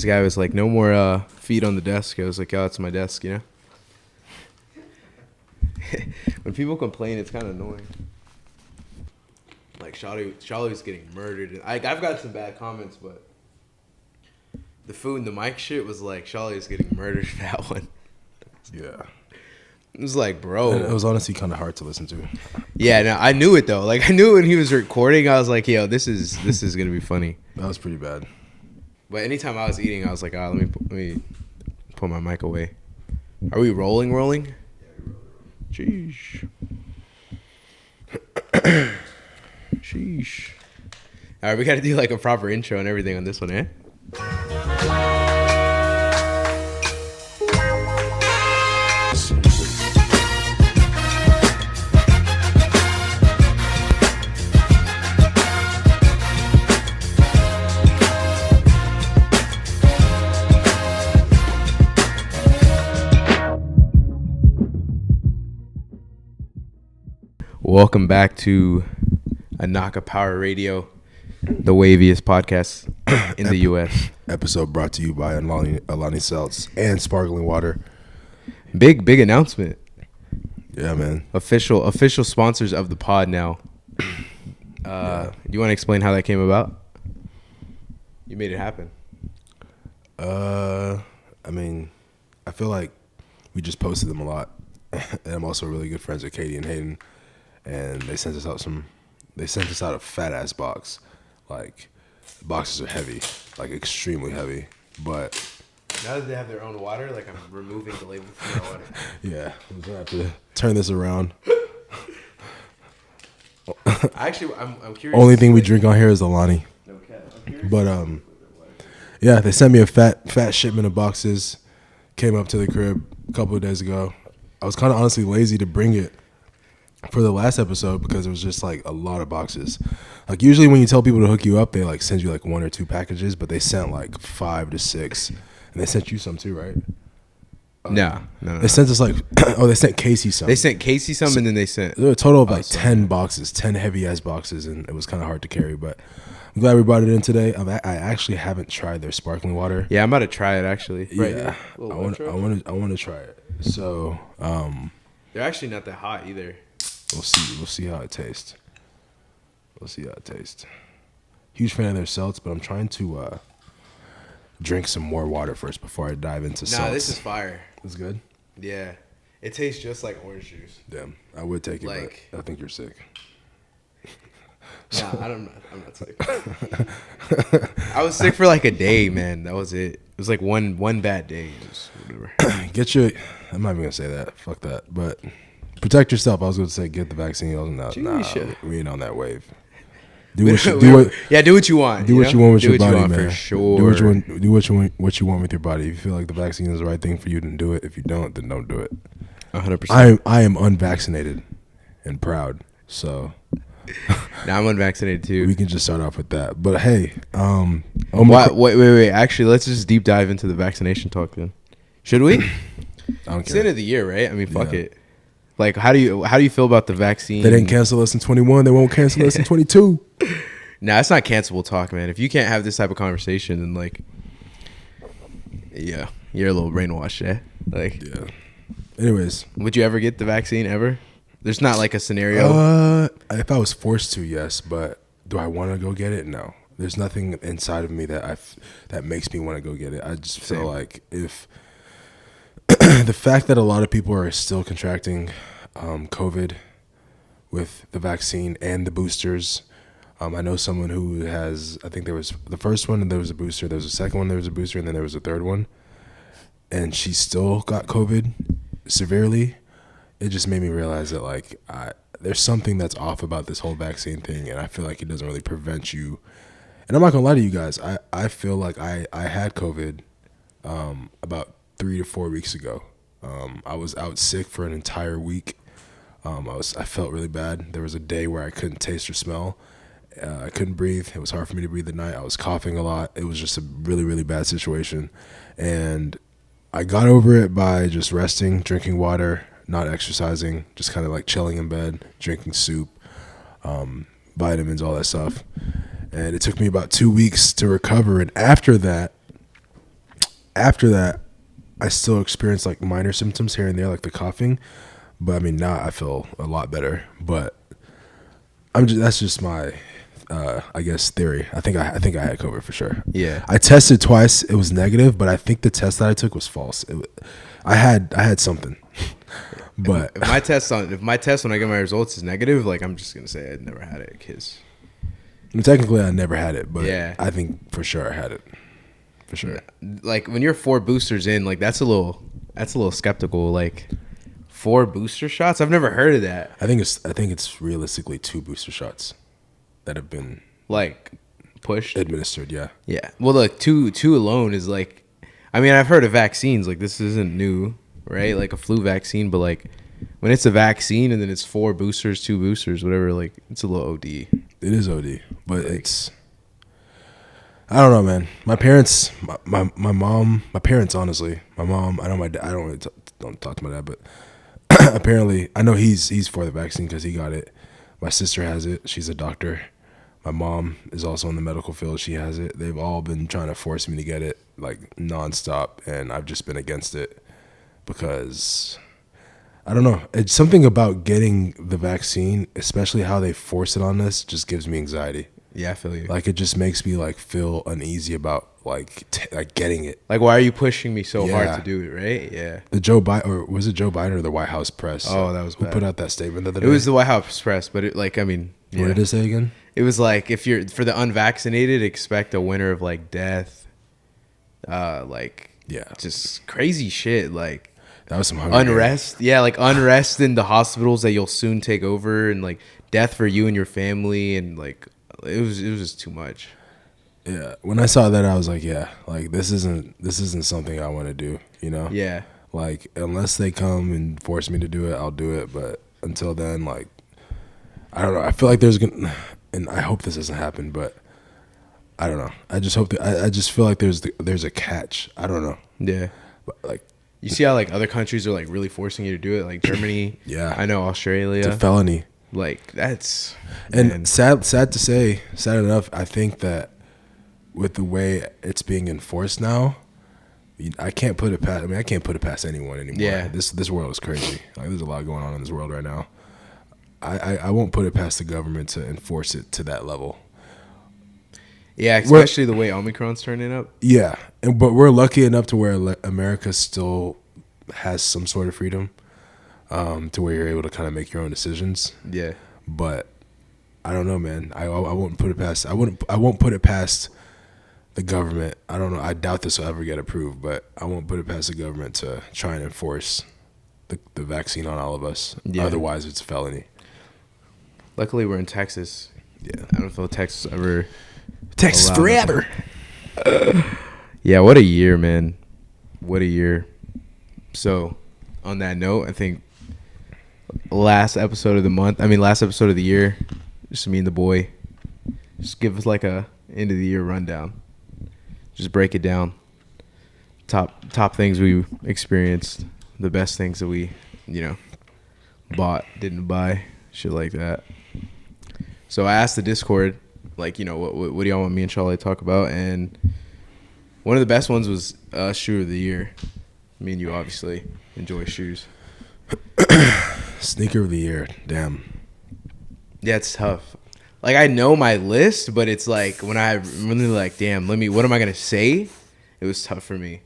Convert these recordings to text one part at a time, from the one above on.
maintenance guy was like, no more feet on the desk. I was like, oh, that's my desk, you know? When people complain, it's kind of annoying. Like, Charlie's getting murdered. I've got some bad comments, but the food and the mic shit was like, Charlie's getting murdered for that one. Yeah. It was like, bro. It was honestly kind of hard to listen to. Yeah, no, I knew it, though. Like, I knew when he was recording, I was like, yo, this is going to be funny. That was pretty bad. But anytime I was eating, I was like, let me put my mic away. Are we rolling? Yeah, we're rolling. Sheesh. Sheesh. All right, we got to do like a proper intro and everything on this one, eh? Welcome back to Inaka Power Radio, the waviest podcast in the U.S. Episode brought to you by Alani Seltz and Sparkling Water. Big announcement. Yeah, man. Official sponsors of the pod now. Do you want to explain how that came about? You made it happen. I mean, I feel like we just posted them a lot. And I'm also really good friends with Katie and Hayden. And they sent us out a fat ass box. Like, the boxes are heavy, like extremely heavy. But now that they have their own water, like I'm removing the label from their water. Yeah, I'm gonna have to turn this around. Actually, I'm curious. Only thing we drink on here is Alani. Okay. But yeah, they sent me a fat shipment of boxes. Came up to the crib a couple of days ago. I was kind of honestly lazy to bring it for the last episode because it was just like a lot of boxes. Like usually when you tell people to hook you up, they like send you like 1 or 2 packages, but they sent like 5 to 6, and they sent you some too, right? No. They sent us like they sent Casey some. They sent Casey some, so, and then they sent a total of like 10 boxes, 10 heavy ass boxes, and it was kind of hard to carry. But I'm glad we brought it in today. I actually haven't tried their sparkling water. Yeah, I'm about to try it actually. Yeah, I want to try it. So they're actually not that hot either. We'll see how it tastes. Huge fan of their seltz, but I'm trying to drink some more water first before I dive into seltz. Nah, this is fire. It's good? Yeah. It tastes just like orange juice. Damn, I would take it, like, but I think you're sick. Nah, I'm not sick. I was sick for like a day, man. That was it. It was like one bad day. Just whatever. I'm not even going to say that. Fuck that. But protect yourself. I was going to say get the vaccine. Nah, we ain't on that wave. Do what you want. Do what you want with your body, man. For sure. Do what you want with your body. If you feel like the vaccine is the right thing for you, then do it. If you don't, then don't do it. 100%. I am unvaccinated and proud. So now I'm unvaccinated too. We can just start off with that. But hey, wait. Actually, let's just deep dive into the vaccination talk then. Should we? I don't care. It's the end of the year, right? I mean, fuck it. Like, how do you feel about the vaccine? They didn't cancel us in 21. They won't cancel us in 22. Nah, it's not cancelable talk, man. If you can't have this type of conversation, then like, yeah, you're a little brainwashed, eh? Like, yeah. Anyways, would you ever get the vaccine ever? There's not like a scenario. If I was forced to, yes. But do I want to go get it? No. There's nothing inside of me that makes me want to go get it. I just feel like if the fact that a lot of people are still contracting COVID with the vaccine and the boosters. I know someone who has, I think there was the first one and there was a booster. There was a second one, there was a booster, and then there was a third one. And she still got COVID severely. It just made me realize that like there's something that's off about this whole vaccine thing. And I feel like it doesn't really prevent you. And I'm not going to lie to you guys. I feel like I had COVID about 3 to 4 weeks ago. I was out sick for an entire week. I felt really bad. There was a day where I couldn't taste or smell. I couldn't breathe. It was hard for me to breathe at night. I was coughing a lot. It was just a really, really bad situation. And I got over it by just resting, drinking water, not exercising, just kind of like chilling in bed, drinking soup, vitamins, all that stuff. And it took me about 2 weeks to recover. And after that, after that, I still experienced like minor symptoms here and there, like the coughing. But I mean, now I feel a lot better. But that's just my, I guess, theory. I think I had COVID for sure. Yeah. I tested twice. It was negative, but I think the test that I took was false. I had something. But if my test when I get my results is negative, like I'm just gonna say I'd never had it, because technically I never had it, but yeah. I think for sure I had it. For sure. Like when you're 4 boosters in, like that's a little skeptical. Like 4 booster shots? I've never heard of that. I think it's realistically 2 booster shots that have been like pushed, administered. Yeah. Yeah. Well, like two alone is like, I mean, I've heard of vaccines. Like this isn't new, right? Like a flu vaccine, but like when it's a vaccine and then it's 4 boosters, 2 boosters, whatever, like it's a little OD. It is OD, but like, I don't know, man. My parents, my mom, my parents, honestly, my mom. I know my dad. I don't really don't talk to my dad, but apparently, I know he's for the vaccine because he got it. My sister has it. She's a doctor. My mom is also in the medical field. She has it. They've all been trying to force me to get it, like nonstop, and I've just been against it because I don't know. It's something about getting the vaccine, especially how they force it on us, just gives me anxiety. Yeah, I feel you. Like it just makes me like feel uneasy about like getting it. Like, why are you pushing me so hard to do it? Right? Yeah. The Joe Biden, or was it Joe Biden or the White House press? Oh, that was who bad. put out that statement the other day? It was the White House press, but it, like, I mean, yeah. What did it say again? It was like, if you're for the unvaccinated, expect a winter of like death, like just crazy shit. Like that was some unrest. Yeah, like unrest in the hospitals that you'll soon take over, and like death for you and your family, and like. It was just too much. Yeah. When I saw that, I was like, yeah, like this isn't something I want to do, you know? Yeah. Like unless they come and force me to do it, I'll do it. But until then, like, I don't know. I feel like and I hope this doesn't happen, but I don't know. I just hope that I just feel like there's a catch. I don't know. Yeah. But like, you see how like other countries are like really forcing you to do it, like Germany. Yeah. I know Australia. It's a felony. Like that's and sad to say, sad enough, I think that with the way it's being enforced now, I can't put it past. I mean, I can't put it past anyone anymore. Yeah. This world is crazy. Like there's a lot going on in this world right now. I won't put it past the government to enforce it to that level. Yeah, especially the way Omicron's turning up. Yeah, but we're lucky enough to where America still has some sort of freedom. To where you're able to kind of make your own decisions. Yeah. But I don't know, man. I won't put it past. I won't put it past the government. I don't know. I doubt this will ever get approved, but I won't put it past the government to try and enforce the vaccine on all of us. Yeah. Otherwise, it's a felony. Luckily, we're in Texas. Yeah. I don't feel Texas ever. Texas forever. Yeah. What a year, man. What a year. So, on that note, I think. Last episode of the year, just me and the boy. Just give us like a end of the year rundown. Just break it down. Top things we experienced, the best things that we, bought, didn't buy, shit like that. So I asked the Discord, like, what do y'all want me and Charlie to talk about? And one of the best ones was shoe of the year. Me and you obviously enjoy shoes. Sneaker of the year, damn. Yeah, it's tough. Like I know my list, but it's like when I really like, damn, what am I gonna say? It was tough for me.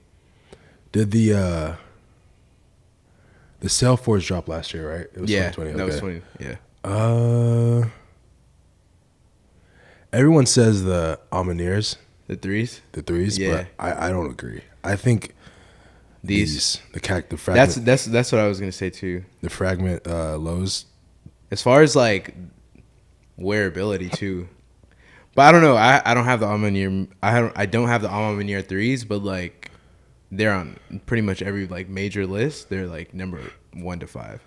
Did the Salesforce drop last year, right? It was 2020. That was 20. Yeah. Everyone says the Almaneers. The threes, yeah. But I don't agree. I think the fragment. That's what I was gonna say too. The fragment lows. As far as like wearability too, but I don't know. I don't have the Almaneer. I don't have the Almaneer threes, but like they're on pretty much every like major list. They're like number 1 to 5.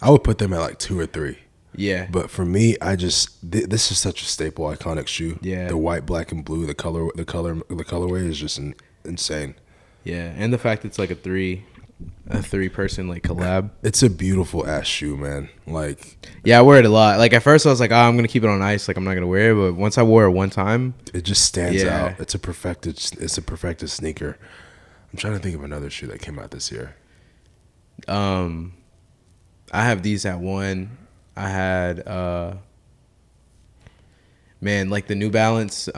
I would put them at like 2 or 3. Yeah. But for me, this is such a staple, iconic shoe. Yeah. The white, black, and blue. The colorway is just insane. Yeah, and the fact it's like a 3-person like collab. It's a beautiful ass shoe, man. Like, yeah, I wear it a lot. Like at first I was like, I'm gonna keep it on ice. Like I'm not gonna wear it. But once I wore it one time, it just stands out. It's a perfected sneaker. I'm trying to think of another shoe that came out this year. I have these at one. I had man, like the New Balance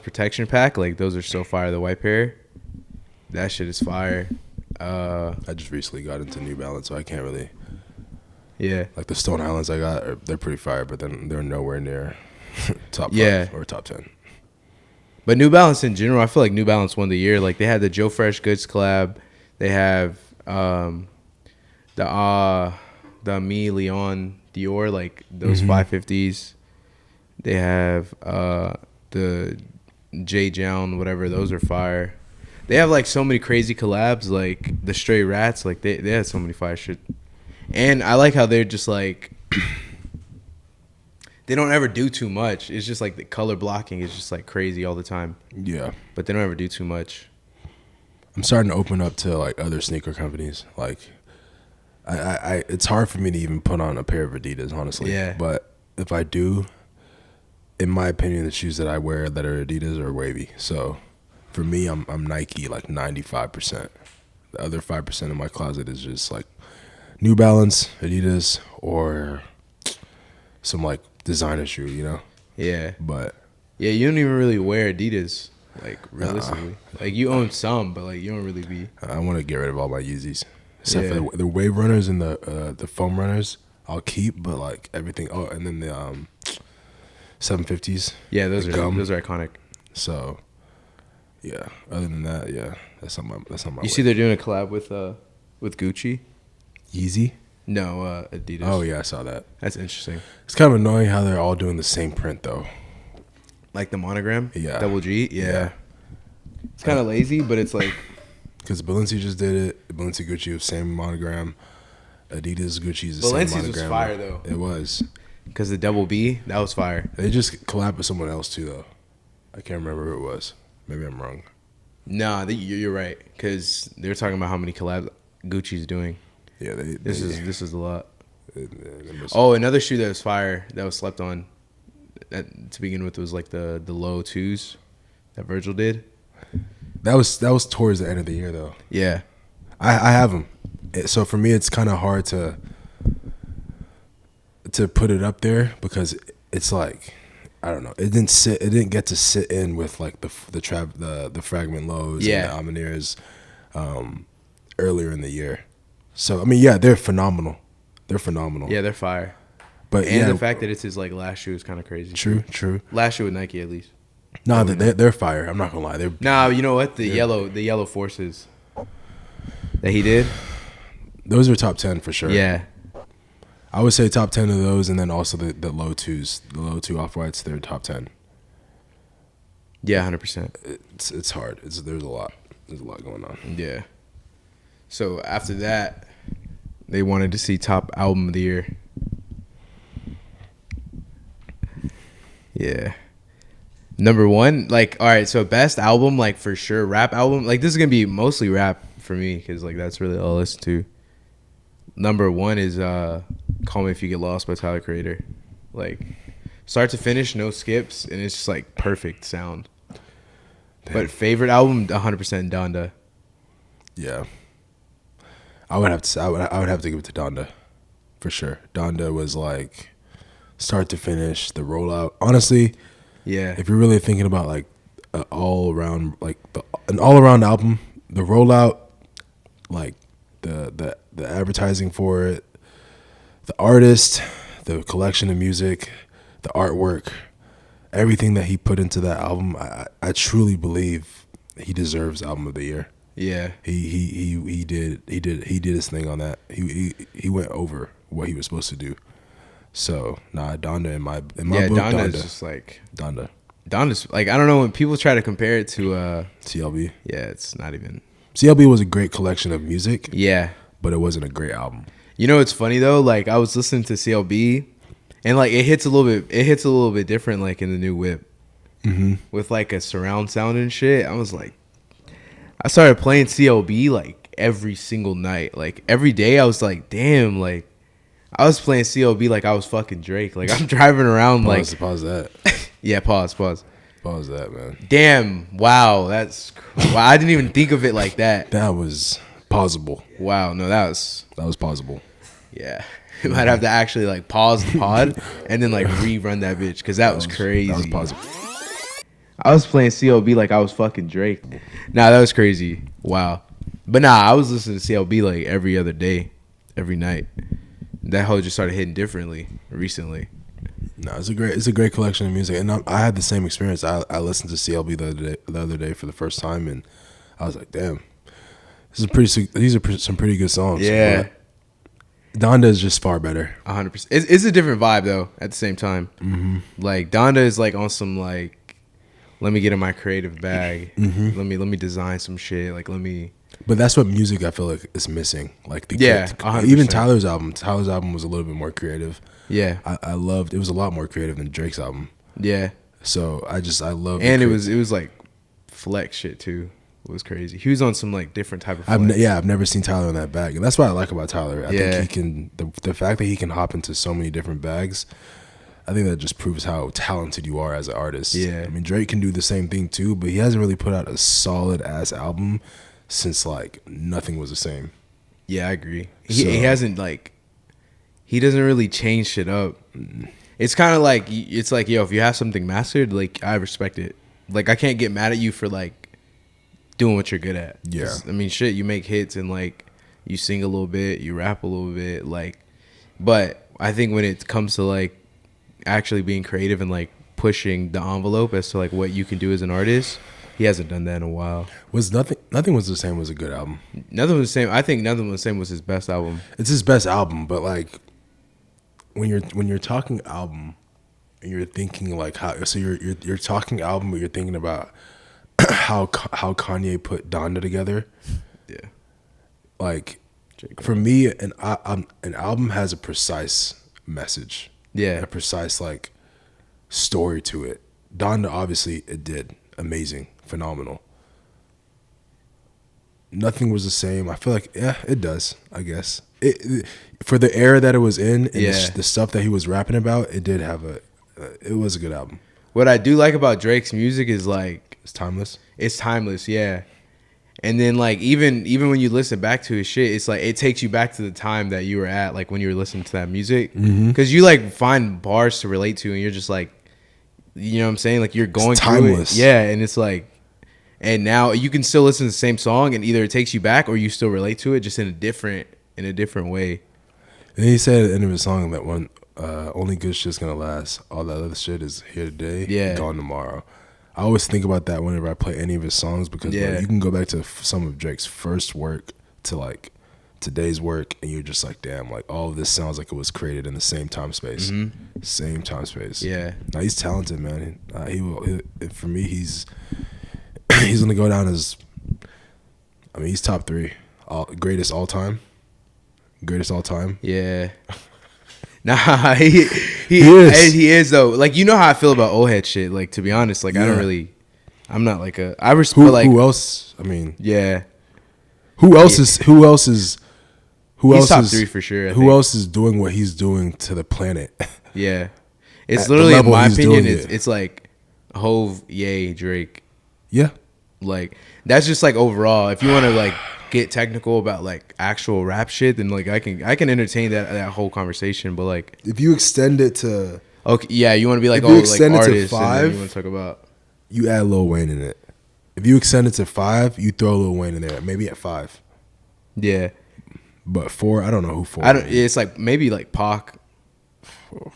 protection pack, like those are so fire. The white pair, that shit is fire. I just recently got into New Balance, so I can't really. Yeah. Like the Stone Islands I got, they're pretty fire, but then they're nowhere near top 5 or top 10. But New Balance in general, I feel like New Balance won the year. Like they had the Joe Fresh Goods collab. They have the Ami Leon Dior, like those 550s. They have the J Jown, whatever. Those are fire. They have like so many crazy collabs, like the Stray Rats. Like they had so many fire shit. And I like how they're just like they don't ever do too much. It's just like the color blocking is just like crazy all the time. Yeah. But they don't ever do too much. I'm starting to open up to like other sneaker companies. Like I it's hard for me to even put on a pair of Adidas, honestly. Yeah. But if I do, in my opinion, the shoes that I wear that are Adidas are wavy. So for me, I'm Nike like 95%. The other 5% of my closet is just like New Balance, Adidas, or some like designer shoe, you know? Yeah. But yeah, you don't even really wear Adidas, like realistically. Like you own some, but like you don't really be. I want to get rid of all my Yeezys, except for the wave runners and the foam runners. I'll keep, but like everything. Oh, and then the 750s. Yeah, those are iconic. So yeah. Other than that, yeah, that's on my. You see, they're doing a collab with Gucci. Yeezy? No, Adidas. Oh yeah, I saw that. That's interesting. It's kind of annoying how they're all doing the same print though. Like the monogram? Yeah. Double G? Yeah. It's kind of lazy, but it's like... Because Balenci just did it. Balenci Gucci was same monogram. Adidas Gucci is the same Balenci's monogram. was fire though. It was. Because the Double B, that was fire. They just collabed with someone else too though. I can't remember who it was. Maybe I'm wrong. Nah, you're right. Because they were talking about how many collabs Gucci's doing. Yeah, this is a lot. Another shoe that was fire that was slept on to begin with was like the low twos that Virgil did. That was towards the end of the year though. Yeah, I have them. So for me, it's kind of hard to put it up there because it's like I don't know. It didn't get to sit in with like the fragment lows and the Almaneers earlier in the year. So I mean, yeah, they're phenomenal. Yeah, they're fire. But the fact that it's his like last shoe is kind of crazy. True. Last shoe with Nike at least. No, they're fire. I'm not gonna lie. You know what? The yellow forces that he did. Those are top 10 for sure. Yeah. I would say top 10 of those, and then also the low twos, the low two off whites. They're top 10. Yeah, 100%. It's hard. There's a lot going on. Yeah. So after that, they wanted to see top album of the year. Yeah. Number one, like, all right, so best album, like, for sure, rap album. Like, this is going to be mostly rap for me because, like, that's really all I listen to. Number one is Call Me If You Get Lost by Tyler Creator. Like, start to finish, no skips, and it's just, like, perfect sound. Damn. But favorite album, 100% Donda. Yeah. I would have to give it to Donda, for sure. Donda was, like, start to finish, the rollout. Honestly... Yeah. If you're really thinking about like an all around album, the rollout, like the advertising for it, the artist, the collection of music, the artwork, everything that he put into that album, I truly believe he deserves album of the year. Yeah. He did his thing on that. He went over what he was supposed to do. So Donda in my book. Donda is just like Donda's like I don't know when people try to compare it to CLB. Yeah, it's not even. CLB was a great collection of music. Yeah, but it wasn't a great album. You know, it's funny though. Like I was listening to CLB, and like it hits a little bit different. Like in the new whip, with like a surround sound and shit. I was like, I started playing CLB like every single night, like every day. I was like, damn, like. I was playing CLB like I was fucking Drake. Like I'm driving around pause that. Yeah, pause. What was that, man? Damn. Wow. Wow, I didn't even think of it like that. That was pausable. Wow. No, that was pausable. Yeah. You might have to actually like pause the pod and then like rerun that bitch because that was crazy. That was pausable. I was playing CLB like I was fucking Drake. Nah, that was crazy. Wow. But nah, I was listening to CLB like every other day, every night. That hoe just started hitting differently recently. No, it's a great collection of music, and I had the same experience. I listened to CLB the other day for the first time, and I was like, damn, these are some pretty good songs. Yeah. But Donda is just far better. 100%. It's a different vibe though. At the same time, like Donda is like on some like, let me get in my creative bag. Let me design some shit. Like let me. But that's what music I feel like is missing. Like even Tyler's album. Tyler's album was a little bit more creative. Yeah, I loved. It was a lot more creative than Drake's album. Yeah. So I love. And it was like flex shit too. It was crazy. He was on some like different type of flex. I've never seen Tyler in that bag, and that's what I like about Tyler. I think he can. The fact that he can hop into so many different bags, I think that just proves how talented you are as an artist. Yeah. I mean, Drake can do the same thing too, but he hasn't really put out a solid ass album since like Nothing Was the Same. Yeah, I agree. He hasn't like. He doesn't really change shit up. It's kind of like, it's like, yo, if you have something mastered, like, I respect it. Like, I can't get mad at you for, like, doing what you're good at. Yeah. I mean, shit, you make hits and, like, you sing a little bit, you rap a little bit, like, but I think when it comes to, like, actually being creative and, like, pushing the envelope as to, like, what you can do as an artist, he hasn't done that in a while. Nothing Was the Same was a good album. Nothing Was the Same. I think Nothing Was the Same was his best album. It's his best album, but, like, when you're talking album and you're thinking like how, so you're talking album, but you're thinking about how Kanye put Donda together. Yeah. Like for me, an album has a precise message. Yeah. A precise like story to it. Donda, obviously, it did amazing, phenomenal. Nothing Was the Same. I feel like it does. I guess for the era that it was in and the stuff that he was rapping about, it did have it was a good album. What I do like about Drake's music is like it's timeless. It's timeless, yeah. And then like even when you listen back to his shit, it's like it takes you back to the time that you were at, like when you were listening to that music, because you like find bars to relate to, and you're just like, you know what I'm saying, like you're going through it, yeah. And it's like, and now you can still listen to the same song, and either it takes you back or you still relate to it, just in a different way. And he said at the end of his song that one, only good shit's gonna last. All that other shit is here today, gone tomorrow. I always think about that whenever I play any of his songs, because like, you can go back to some of Drake's first work to like today's work, and you're just like, damn, like all of this sounds like it was created in the same time space. Same time space. Yeah. Now he's talented, man. For me, he's gonna go down as, I mean, he's top 3, greatest all time. Yeah. Nah, he is. He is though. Like, you know how I feel about old head shit. Like, to be honest, like I'm not like a. I respect. Who else? I mean, yeah. Who else is? He's top 3 for sure. Who else is doing what he's doing to the planet? Yeah, it's literally, in my opinion, it's like Hove, Ye, Drake. Yeah, like that's just like overall. If you want to like get technical about like actual rap shit, then like I can entertain that whole conversation. But like if you extend it to, okay, yeah, you want to be like, if you extend like it artists, to 5, and you want to talk about, you add Lil Wayne in it. If you extend it to 5, you throw Lil Wayne in there, maybe at 5. Yeah, but 4, I don't know who 4. It's like maybe like Pac,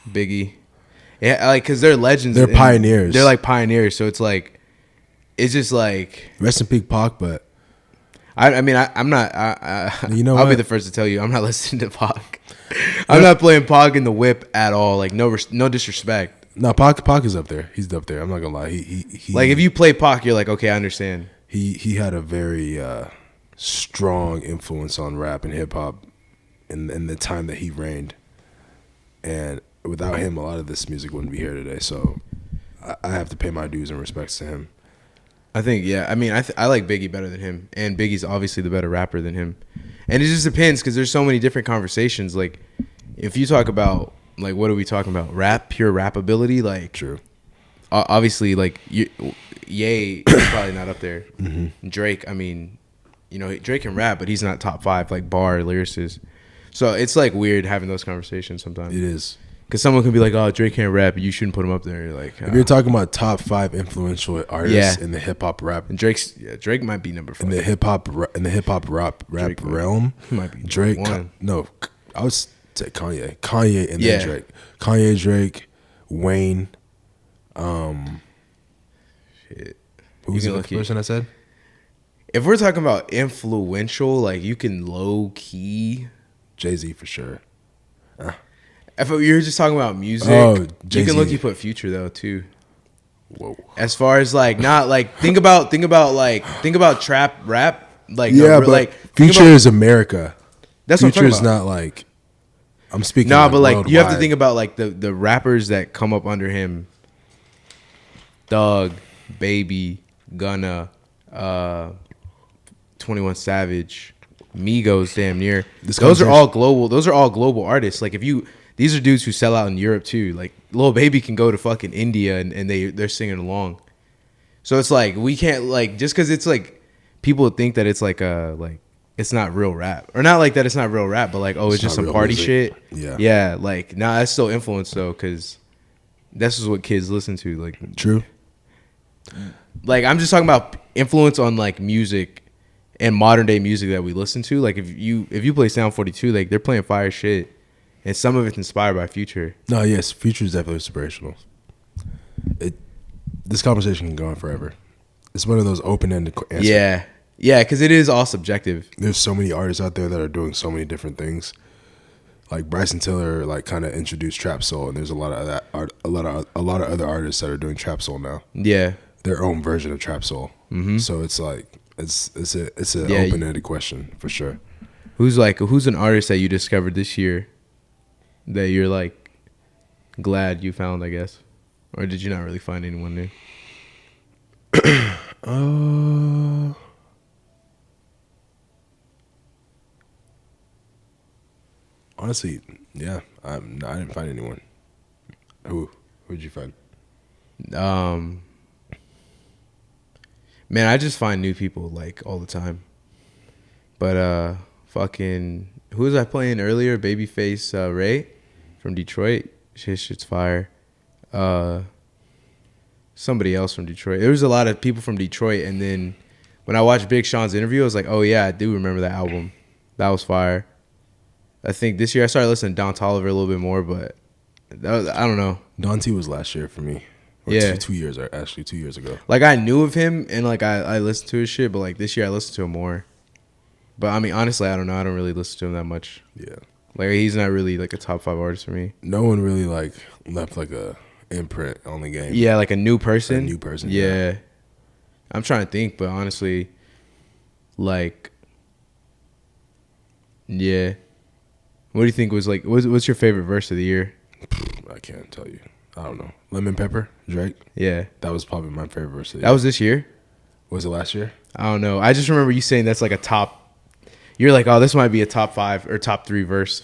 Biggie, yeah, like because they're legends. They're pioneers. They're like pioneers. So it's like, it's just like rest in peace, Pac, but. I'm not. You know, I'll be the first to tell you, I'm not listening to Pac. I'm not playing Pac in the whip at all. Like no disrespect. No, Pac is up there. He's up there. I'm not gonna lie. He like if you play Pac, you're like, okay, I understand. He had a very strong influence on rap and hip hop in the time that he reigned, and without him, a lot of this music wouldn't be here today. So I have to pay my dues and respects to him. I think, yeah. I mean, I like Biggie better than him, and Biggie's obviously the better rapper than him. And it just depends, because there's so many different conversations. Like, if you talk about, like, what are we talking about? Rap, pure rap ability, like, true. obviously, like Ye is probably not up there. Mm-hmm. Drake, I mean, you know, Drake can rap, but he's not top 5 like bar lyricist. So it's like weird having those conversations sometimes. It is. Because someone could be like, "Oh, Drake can't rap. You shouldn't put him up there." You're like, if you're talking about top 5 influential artists in the hip hop rap, and Drake might be number 5 in the hip hop rap realm. Might be Drake, one. No, I would say Kanye, and then Drake. Kanye, Drake, Wayne. Shit. Who's the person I said? If we're talking about influential, like you can low key Jay-Z for sure. If you're just talking about music, Jay-Z. You can look. You put Future though too. Whoa. As far as like not like think about trap rap like yeah, but like Future is America. That's Future what I'm is talking about. not like I'm speaking. Nah, but like worldwide. you have to think about like the rappers that come up under him. Thug, Baby, Gunna, 21 Savage, Migos, damn near. Those are all global. Those are all global artists. Like these are dudes who sell out in Europe too. Like Lil Baby can go to fucking India and they're singing along. So it's like we can't like just because it's like people think that it's like it's not real rap or not like that it's not real rap, but like it's just some party music. Shit. Yeah. Like that's still influence though because this is what kids listen to. Like true. Like I'm just talking about influence on like music and modern day music that we listen to. Like if you play Sound 42, like they're playing fire shit, and some of it's inspired by Future. No, yes, Future is definitely inspirational. This conversation can go on forever. It's one of those open-ended answers. Yeah, because it is all subjective. There's so many artists out there that are doing so many different things. Like Bryson Tiller, like kind of introduced trap soul, and there's a lot of that a lot of other artists that are doing trap soul now. Yeah, their own version of trap soul. Mm-hmm. So it's like it's an open-ended question for sure. Who's an artist that you discovered this year that you're like glad you found, I guess, or did you not really find anyone new? Honestly, yeah, I didn't find anyone. Who'd you find? Man, I just find new people like all the time. But fucking who was I playing earlier? Babyface Ray from Detroit. His shit's fire. Somebody else from Detroit. There was a lot of people from Detroit, and then when I watched Big Sean's interview, I was like, oh yeah, I do remember that album. That was fire. I think this year I started listening to Don Toliver a little bit more, but I don't know. Don T was last year for me. Or 2 years, actually 2 years ago. Like I knew of him and like I listened to his shit, but like this year I listened to him more. But I mean, honestly, I don't know. I don't really listen to him that much. Yeah. Like he's not really like a top 5 artist for me. No one really like left like a imprint on the game. Yeah, like a new person. Yeah. I'm trying to think, but honestly, like, yeah. What do you think was like? What's your favorite verse of the year? I can't tell you. I don't know. Lemon Pepper, Drake. Yeah, that was probably my favorite verse of the year. That was this year. Was it last year? I don't know. I just remember you saying that's like a top. You're like, oh, this might be a top 5 or top 3 verse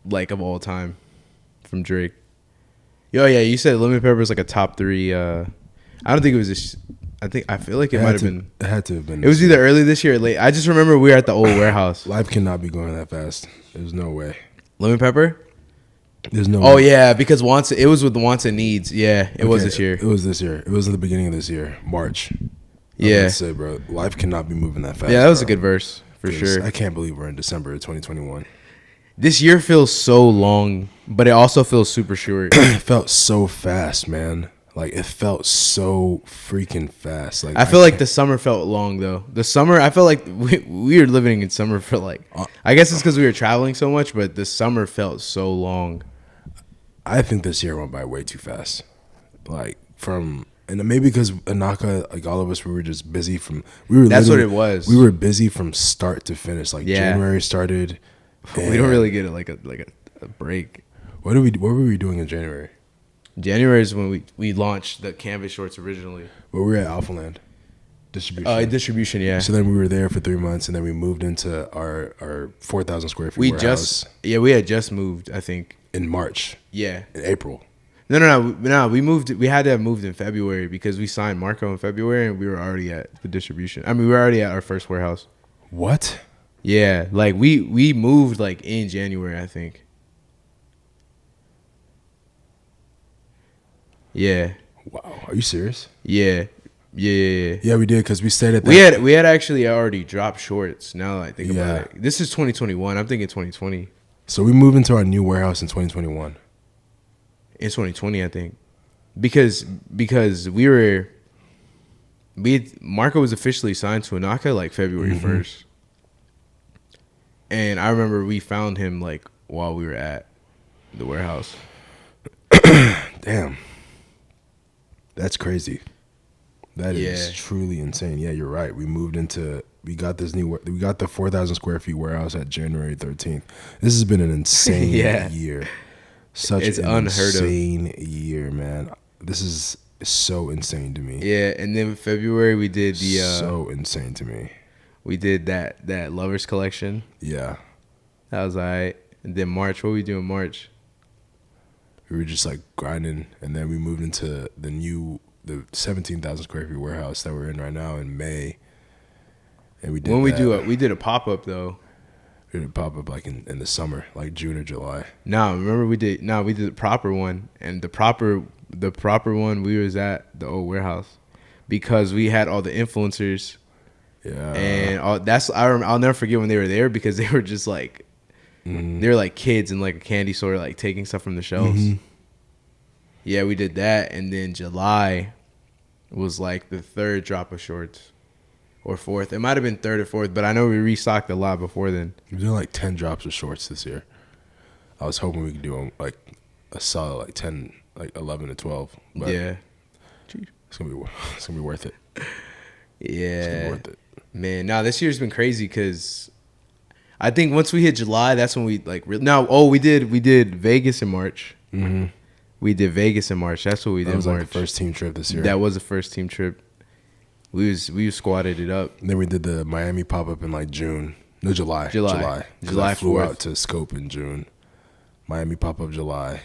like of all time from Drake. Oh yeah, you said Lemon Pepper is like a top 3. I don't think it was this. I feel like it might have been. It had to have been. It was either early this year or late. I just remember we were at the old warehouse. Life cannot be going that fast. There's no way. Lemon Pepper? There's no way. Yeah, because it was with the Wants and Needs. Yeah, it was this year. It was this year. It was at the beginning of this year, March. Yeah. I say, bro, life cannot be moving that fast. Yeah, that was a good verse for sure. I can't believe we're in December of 2021. This year feels so long, but it also feels super short. It felt so fast, man. Like it felt so freaking fast. Like I feel like the summer felt long though. The summer, I felt like we were living in summer for like. I guess it's because we were traveling so much, but the summer felt so long. I think this year went by way too fast. Like and maybe because Anaka, like all of us, we were just busy from. That's what it was. We were busy from start to finish. Like January started. We don't really get like a break. What were we doing in January? January is when we launched the Canvas shorts originally. Well, we were at Alphaland distribution. Distribution, yeah. So then we were there for 3 months, and then we moved into our 4,000 square feet warehouse. We had just moved, I think, in March. Yeah, in April. No. We moved. We had to have moved in February because we signed Marco in February, and we were already at the distribution. I mean, we were already at our first warehouse. What? Yeah, like we moved like in January, I think. Yeah. Wow. Are you serious? Yeah. Yeah, we did because we stayed at that. We had actually already dropped shorts. Now that I think about it, this is 2021. I'm thinking 2020. So we moved into our new warehouse in 2021. In 2020, I think, because Marco was officially signed to Anaka like February 1st, and I remember we found him like while we were at the warehouse. Damn, that's crazy. That is truly insane. Yeah, you're right. We got the 4,000 square feet warehouse at January 13th. This has been an insane year. It's insane year, man. This is so insane to me. Yeah, and then February we did so insane to me. We did that Lovers collection. Yeah. That was all right. And then March, what we do in March? We were just like grinding, and then we moved into the 17,000 square feet warehouse that we're in right now in May. And we did we did a pop-up though. We did a pop-up like in the summer, like June or July. Remember we did the proper one, and the proper one we was at the old warehouse because we had all the influencers. Yeah. And I'll never forget when they were there because they were just like they were like kids in like a candy store like taking stuff from the shelves. Yeah, we did that, and then July was like the third drop of shorts. Or fourth. It might have been third or fourth, but I know we restocked a lot before then. We did like 10 drops of shorts this year. I was hoping we could do like a solid like 10, like 11 to 12. But yeah. It's gonna be worth it. Yeah. It's gonna be worth it. Man, this year's been crazy because I think once we hit July, that's when we like we did Vegas in March. We did Vegas in March. That's what we did. That was in like March. the first team trip this year. That was the first team trip. We squatted it up. And then we did the Miami pop-up in like June. No, July. July I flew 4th. out to Scope in June. Miami pop-up July.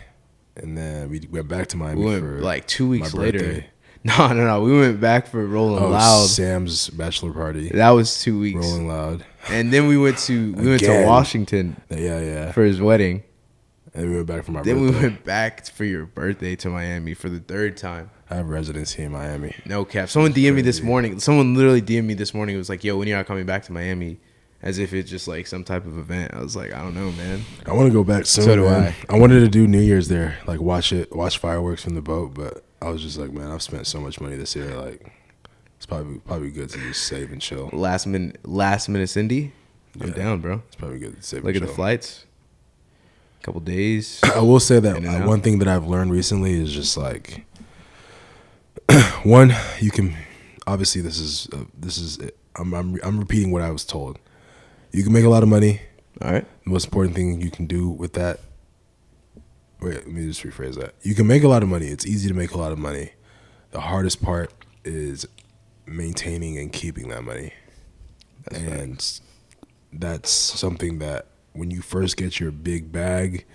And then we went back to Miami for like 2 weeks my later. Birthday. No. We went back for Rolling Loud. Sam's bachelor party. That was 2 weeks. Rolling Loud. And then we went to Washington. Yeah. For his wedding. And we went back for my birthday. Then we went back for your birthday to Miami for the third time. I have residency in Miami. No cap. Someone DM'd me this morning. Someone literally DM'd me this morning. It was like, yo, when are you coming back to Miami? As if it's just like some type of event. I was like, I don't know, man. I want to go back soon. So do man. I wanted to do New Year's there, like watch fireworks from the boat. But I was just like, man, I've spent so much money this year. Like, it's probably good to just save and chill. Last minute Cindy. I'm down, bro. It's probably good to save. Look and at chill. the flights. Couple days. I will say that one thing that I've learned recently is just like, one, you can obviously this is I'm repeating what I was told. You can make a lot of money. All right. The most important thing you can do with that. Wait, let me just rephrase that. You can make a lot of money. It's easy to make a lot of money. The hardest part is maintaining and keeping that money. That's something that when you first get your big bag,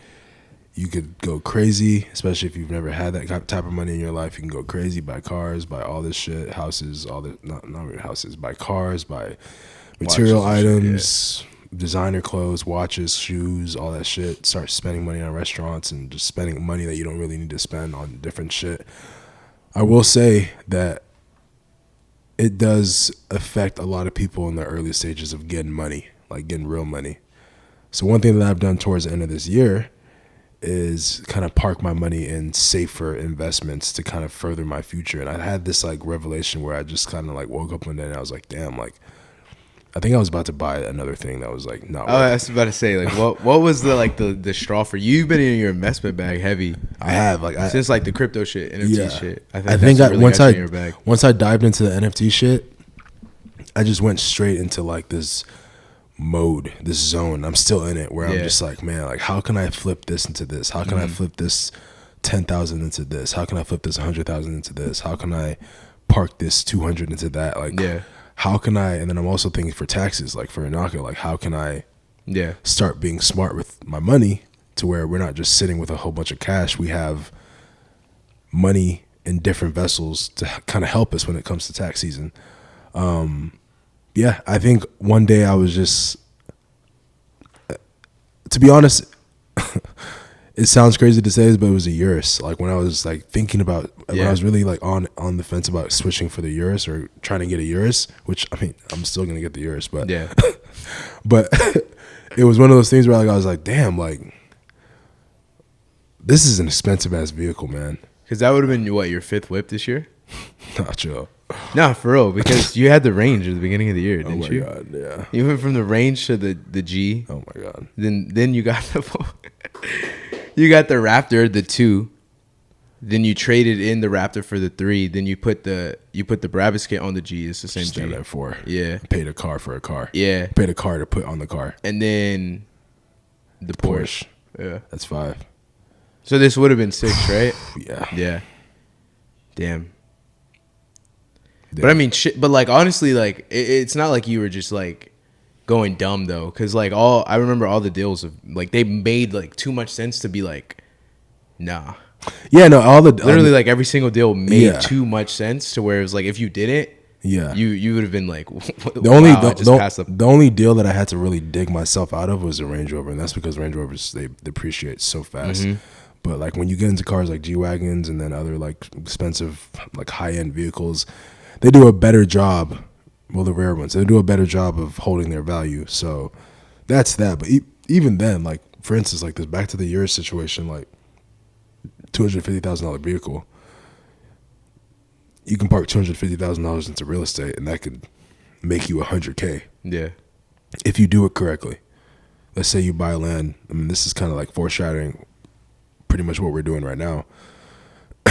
you could go crazy, especially if you've never had that type of money in your life. You can go crazy, buy cars, buy all this shit, houses, not really houses, buy cars, buy material items, designer clothes, watches, shoes, all that shit. Start spending money on restaurants and just spending money that you don't really need to spend on different shit. I will say that it does affect a lot of people in the early stages of getting money, like getting real money. So one thing that I've done towards the end of this year is kind of park my money in safer investments to kind of further my future. And I had this like revelation where I just kind of like woke up one day and I was like, damn, like I think I was about to buy another thing that was like not. I was about to say like what was the straw for you? You've been in your investment bag heavy. I have since like the crypto shit, NFT shit. I think once I dived into the NFT shit, I just went straight into like this mode, this zone. I'm still in it where I'm just like, man, like how can I flip this into this? How can I flip this 10,000 into this? How can I flip this 100,000 into this? How can I park this 200 into that? Like, how can I? And then I'm also thinking for taxes, like for Anaka, like how can I start being smart with my money to where we're not just sitting with a whole bunch of cash. We have money in different vessels to kind of help us when it comes to tax season. Yeah, I think one day I was just, to be honest, it sounds crazy to say this, but it was a Urus. Like when I was like thinking about, when I was really like on the fence about switching for the Urus or trying to get a Urus, which I mean, I'm still gonna get the Urus, but Yeah. but it was one of those things where like I was like, damn, like this is an expensive ass vehicle, man. Because that would have been what, your 5th whip this year? Nah, chill. Nah, for real. Because you had the Range at the beginning of the year, didn't you? Oh my god, yeah. You went from the Range to the G. Oh my god. Then you got the you got the Raptor, the 2. Then you traded in the Raptor for the 3. Then you put the Brabus on the G. It's the same G. Stand at 4. Yeah. Paid a car for a car. Yeah. Paid a car to put on the car. And then the Porsche. Yeah. That's 5. So this would have been 6, right? Yeah. Yeah. Damn. But I mean, shit. But like, honestly, like, it's not like you were just like going dumb though, because like I remember all the deals of like they made like too much sense to be like, nah. Yeah, no, all the literally like every single deal made too much sense to where it was like if you did it, you would have been like, the only deal that I had to really dig myself out of was a Range Rover, and that's because Range Rovers they depreciate so fast. Mm-hmm. But like when you get into cars like G-Wagons and then other like expensive like high-end vehicles, they do a better job. Well, the rare ones, they do a better job of holding their value. So that's that. But even then, like for instance, like this back to the Urus situation, like $250,000 vehicle, you can park $250,000 into real estate, and that could make you $100K. Yeah, if you do it correctly. Let's say you buy land. I mean, this is kind of like foreshadowing pretty much what we're doing right now.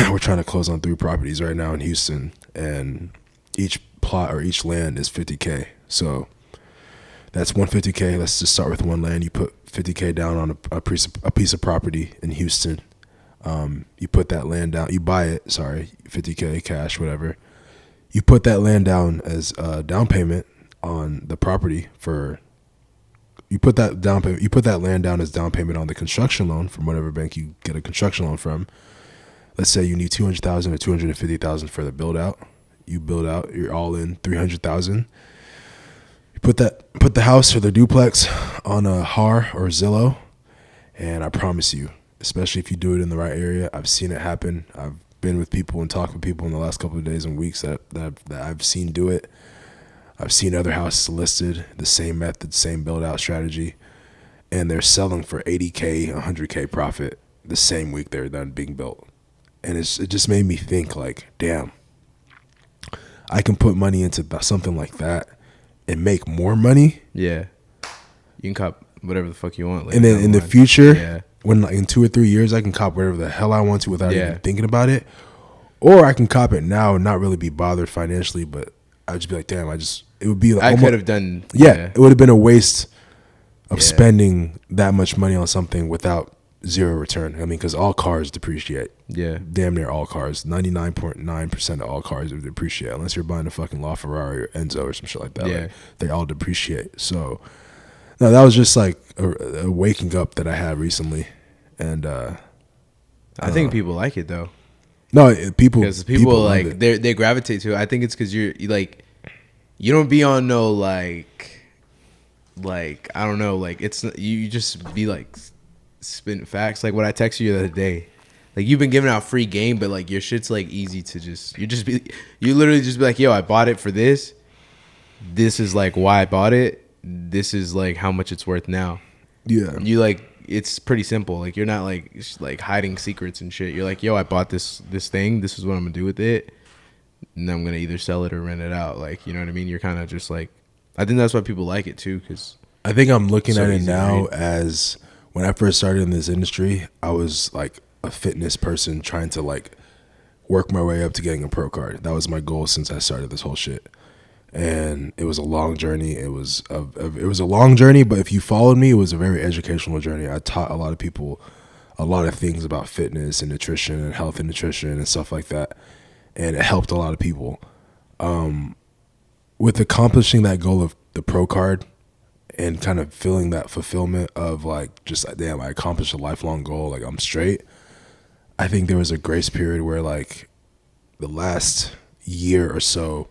We're trying to close on 3 properties right now in Houston, and each plot or each land is $50K. So that's $150K. Let's just start with one land. You put $50K down on a piece of property in Houston. You put that land down. You buy it. Sorry, $50K cash, whatever. You put that land down as a down payment on the property for. You put that down payment. You put that land down as down payment on the construction loan from whatever bank you get a construction loan from. Let's say you need $200,000 or $250,000 for the build out. You build out. You're all in $300,000. You put the house or the duplex on a HAR or Zillow, and I promise you, especially if you do it in the right area, I've seen it happen. I've been with people and talked with people in the last couple of days and weeks that I've seen do it. I've seen other houses listed, the same method, same build out strategy, and they're selling for $80K, $100K profit the same week they're done being built. And it just made me think like, damn, I can put money into something like that and make more money. Yeah. You can cop whatever the fuck you want. And then in the future, when like in 2 or 3 years, I can cop whatever the hell I want to without even thinking about it. Or I can cop it now and not really be bothered financially, but I'd just be like, damn, it would be like, I could have done. Yeah, it would have been a waste of spending that much money on something without zero return. I mean, because all cars depreciate. Yeah. Damn near all cars. 99.9% of all cars depreciate, unless you're buying a fucking LaFerrari or Enzo or some shit like that. Yeah. Like, they all depreciate. So, no, that was just like a waking up that I had recently. And I think people like it, though. No, people like, they gravitate to it. I think it's because you like, you don't be on no, like, I don't know, like, it's, you just be like, spitting facts. Like what I texted you the other day, like you've been giving out free game, but like your shit's like easy to you literally just be like, yo, I bought it for this is like why I bought it, this is like how much it's worth now. Yeah, you like, it's pretty simple. Like you're not like hiding secrets and shit. You're like, yo, I bought this thing, this is what I'm gonna do with it, and I'm gonna either sell it or rent it out. Like, you know what I mean? You're kind of just like, I think that's why people like it too, because I think I'm looking at it now as, when I first started in this industry, I was like a fitness person trying to like work my way up to getting a pro card. That was my goal since I started this whole shit. And it was a long journey. It was a long journey, but if you followed me, it was a very educational journey. I taught a lot of people a lot of things about fitness and nutrition and health and nutrition and stuff like that. And it helped a lot of people. With accomplishing that goal of the pro card, and kind of feeling that fulfillment of like, just damn, I accomplished a lifelong goal, like I'm straight. I think there was a grace period where like the last year or so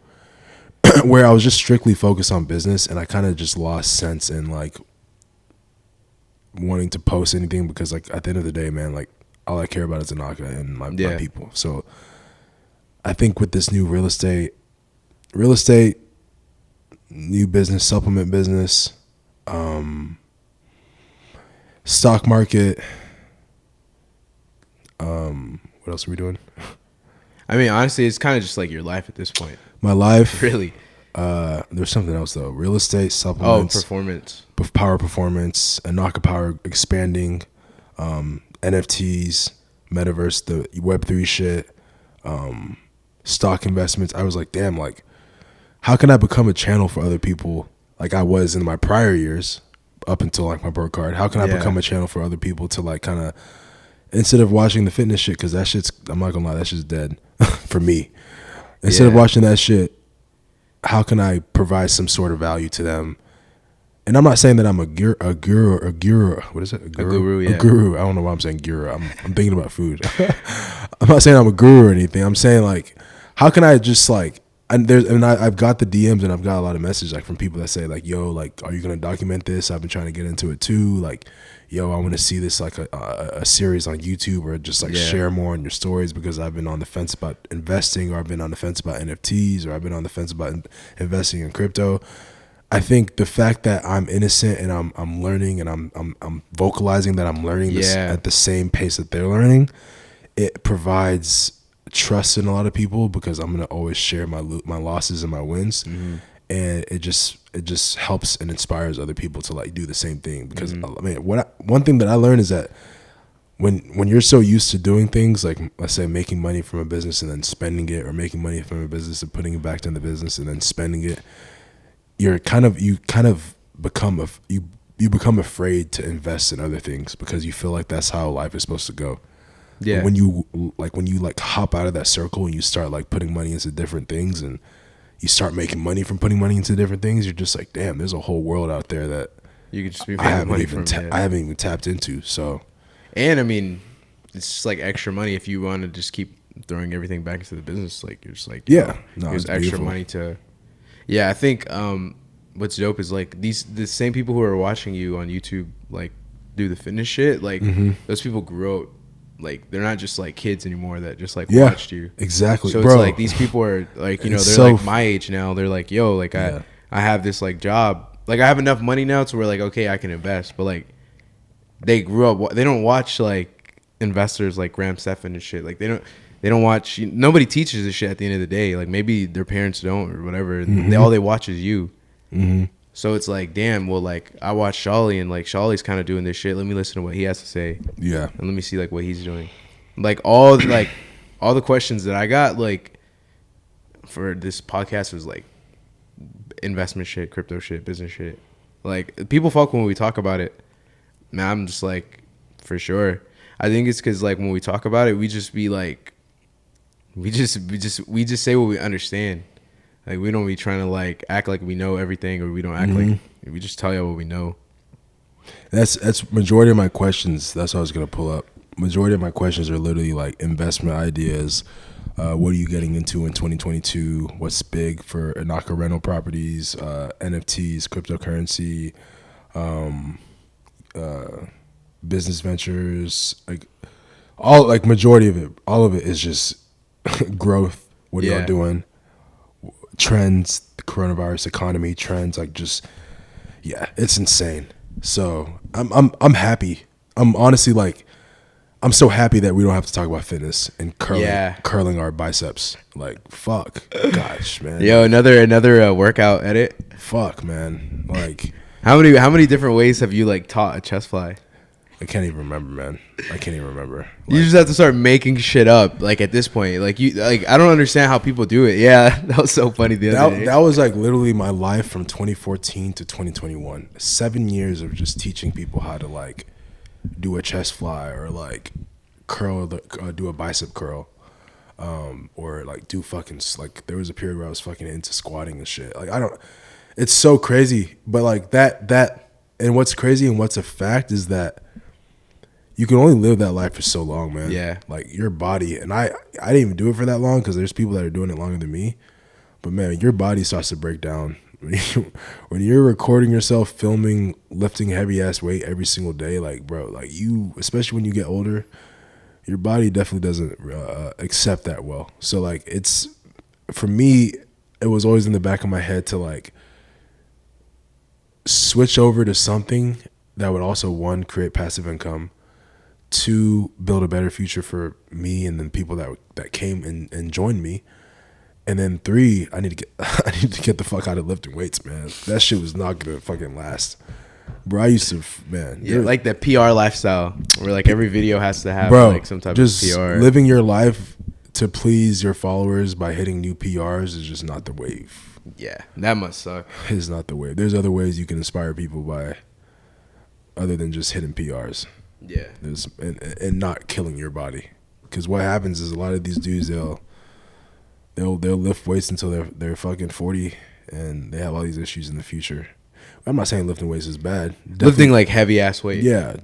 where I was just strictly focused on business, and I kind of just lost sense in like wanting to post anything, because like at the end of the day, man, like all I care about is Anaka and my people. So I think with this new real estate, new business, supplement business, stock market, what else are we doing? I mean, honestly, it's kind of just like your life at this point. My life, really. There's something else though. Real estate, supplements, performance, power performance, Inaka Power expanding, NFTs, metaverse, the Web3 shit, stock investments. I was like, damn, like, how can I become a channel for other people like I was in my prior years up until like my birth card? How can I become a channel for other people to like kind of, instead of watching the fitness shit, because that shit's, I'm not gonna lie, that shit's dead for me. Instead of watching that shit, how can I provide some sort of value to them? And I'm not saying that I'm a guru. What is it? A guru. I don't know why I'm saying guru. I'm thinking about food. I'm not saying I'm a guru or anything. I'm saying like, how can I just like, I've got the DMs and I've got a lot of messages like from people that say like, yo, like, are you gonna document this? I've been trying to get into it too. Like, yo, I want to see this like a series on YouTube, or just like share more on your stories, because I've been on the fence about investing, or I've been on the fence about NFTs, or I've been on the fence about investing in crypto. I think the fact that I'm innocent and I'm learning, and I'm vocalizing that I'm learning this at the same pace that they're learning, it provides trust in a lot of people, because I'm gonna always share my losses and my wins, and it just helps and inspires other people to like do the same thing. Because I mean, one thing that I learned is that when you're so used to doing things like, let's say, making money from a business and then spending it, or making money from a business and putting it back into the business and then spending it, you become afraid to invest in other things, because you feel like that's how life is supposed to go. Yeah. But when you hop out of that circle and you start like putting money into different things, and you start making money from putting money into different things, you're just like, damn, there's a whole world out there that you could just be I haven't even tapped into. So, and I mean, it's just like extra money if you want to just keep throwing everything back into the business. Like, you're just like, there's extra beautiful money to. Yeah, I think what's dope is like the same people who are watching you on YouTube like do the fitness shit. Like those people grew up. Like, they're not just like kids anymore that just like watched you. Exactly. So it's like these people are like, you know, they're like my age now. They're like, yo, like I have this like job. Like, I have enough money now to where like, okay, I can invest. But like, they grew up. They don't watch like investors like Graham Stephan and shit. Like, they don't watch. Nobody teaches this shit at the end of the day. Like, maybe their parents don't or whatever. All they watch is you. So it's like, damn, well, like, I watch Shawley, and like Shawley's kind of doing this shit. Let me listen to what he has to say. Yeah. And let me see like what he's doing. Like all the questions that I got like for this podcast was like investment shit, crypto shit, business shit. Like, people fuck when we talk about it. Man, I'm just like, for sure. I think it's because like when we talk about it, we just be like, we just say what we understand. Like, we don't be trying to like act like we know everything, or we don't act like, we just tell you what we know. That's majority of my questions. That's what I was gonna pull up. Majority of my questions are literally like investment ideas. What are you getting into in 2022? What's big for Anaka rental properties, NFTs, cryptocurrency, business ventures, like all, like majority of it, all of it is just growth. What are y'all doing? Trends, the coronavirus economy trends, like just it's insane. So I'm happy. I'm honestly like, I'm so happy that we don't have to talk about fitness and curling our biceps. Like, fuck, gosh, man. Yo, another workout edit. Fuck, man. Like, how many different ways have you like taught a chest fly? I can't even remember, man. I can't even remember. Like, you just have to start making shit up. Like, at this point, like I don't understand how people do it. Yeah, that was so funny the other day. That was like literally my life from 2014 to 2021. 7 years of just teaching people how to like do a chest fly, or like curl, do a bicep curl, or like do fucking, like, there was a period where I was fucking into squatting and shit. Like, it's so crazy, but like that, and what's crazy and what's a fact is that you can only live that life for so long, man. Yeah. Like your body, and I didn't even do it for that long because there's people that are doing it longer than me. But man, your body starts to break down. When you're recording yourself, filming, lifting heavy ass weight every single day, like bro, like you, especially when you get older, your body definitely doesn't accept that well. So like it's, for me, it was always in the back of my head to like switch over to something that would also, one, create passive income, two, build a better future for me and then people that came and joined me. And then three, I need to get the fuck out of lifting weights, man. That shit was not gonna fucking last. Bro, I used to, man. Yeah, like that PR lifestyle where like every video has to have like some type just of PR. Living your life to please your followers by hitting new PRs is just not the wave. Yeah, that must suck. It's not the wave. There's other ways you can inspire people by, other than just hitting PRs. Yeah. And not killing your body. Because what happens is a lot of these dudes, they'll lift weights until they're fucking 40 and they have all these issues in the future. I'm not saying lifting weights is bad. Definitely, lifting like heavy ass weight. Yeah.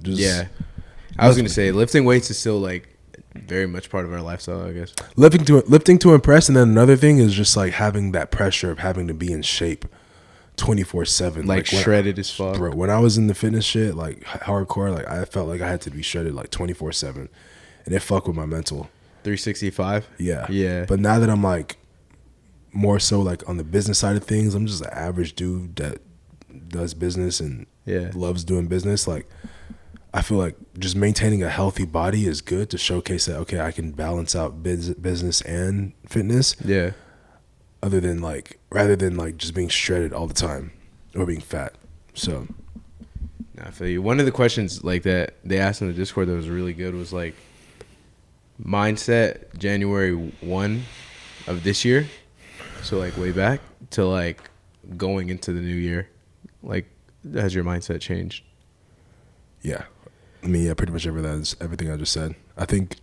I was gonna say lifting weights is still like very much part of our lifestyle, I guess. Lifting to impress, and then another thing is just like having that pressure of having to be in shape 24/7, like shredded as fuck. Bro, when I was in the fitness shit, like hardcore, like I felt like I had to be shredded like 24/7, and it fucked with my mental. 365. Yeah. But now that I'm like more so like on the business side of things, I'm just an average dude that does business and loves doing business. Like I feel like just maintaining a healthy body is good to showcase that, okay, I can balance out business and fitness. Yeah. Rather than like just being shredded all the time or being fat. So I feel you. One of the questions like that they asked in the Discord that was really good was like mindset January 1 of this year, so like way back, to like going into the new year. Like, has your mindset changed? Yeah. I mean, yeah, pretty much everything I just said. I think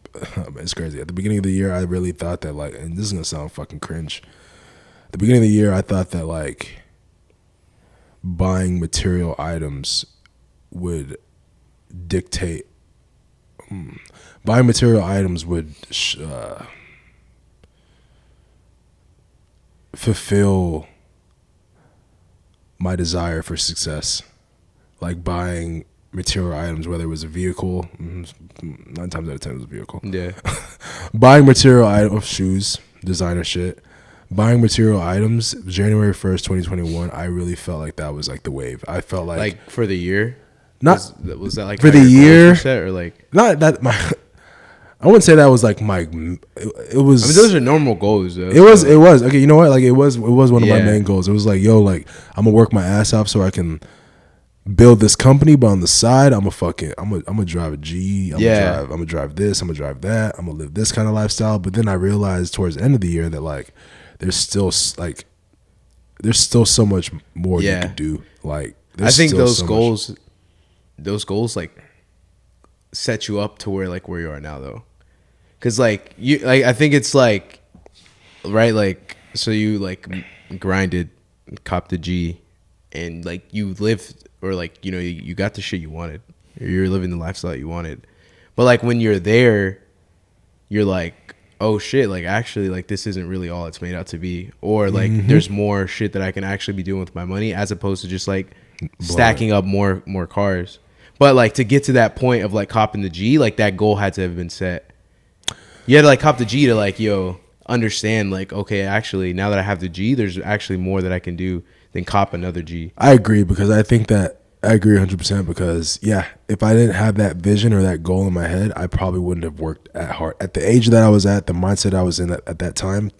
it's crazy. At the beginning of the year, I really thought that like, and this is gonna sound fucking cringe. At the beginning of the year, I thought that like buying material items would dictate. Buying material items would fulfill my desire for success. Like buying material items, whether it was a vehicle, 9 times out of 10 it was a vehicle. Yeah. Buying material items, shoes, designer shit. Buying material items, January 1st, 2021, I really felt like that was like the wave. I felt like for the year? Was that like for the year? Set, or like not that my. I wouldn't say that was like my. It was. I mean, those are normal goals, though. It was. Okay, you know what? Like it was one of my main goals. It was like, yo, like I'm gonna work my ass off so I can build this company, but on the side, I'm gonna drive a G. I'm gonna drive this. I'm gonna drive that. I'm gonna live this kind of lifestyle. But then I realized towards the end of the year that like there's still so much more you could do. Like I think those goals like set you up to where you are now, though. Cause like I think it's like, right, like so you like grinded, copped the G, and like you lived, or like you got the shit you wanted, or you're living the lifestyle you wanted. But like when you're there, you're like, oh shit, like actually like this isn't really all it's made out to be, or like there's more shit that I can actually be doing with my money, as opposed to just like stacking up more cars. But like to get to that point of like copping the G, like that goal had to have been set. You had to like cop the G to like, understand like, okay, actually now that I have the G, there's actually more that I can do than cop another G. I agree, because I think that I agree 100%, because if I didn't have that vision or that goal in my head, I probably wouldn't have worked at the age that I was at, the mindset I was in at that time.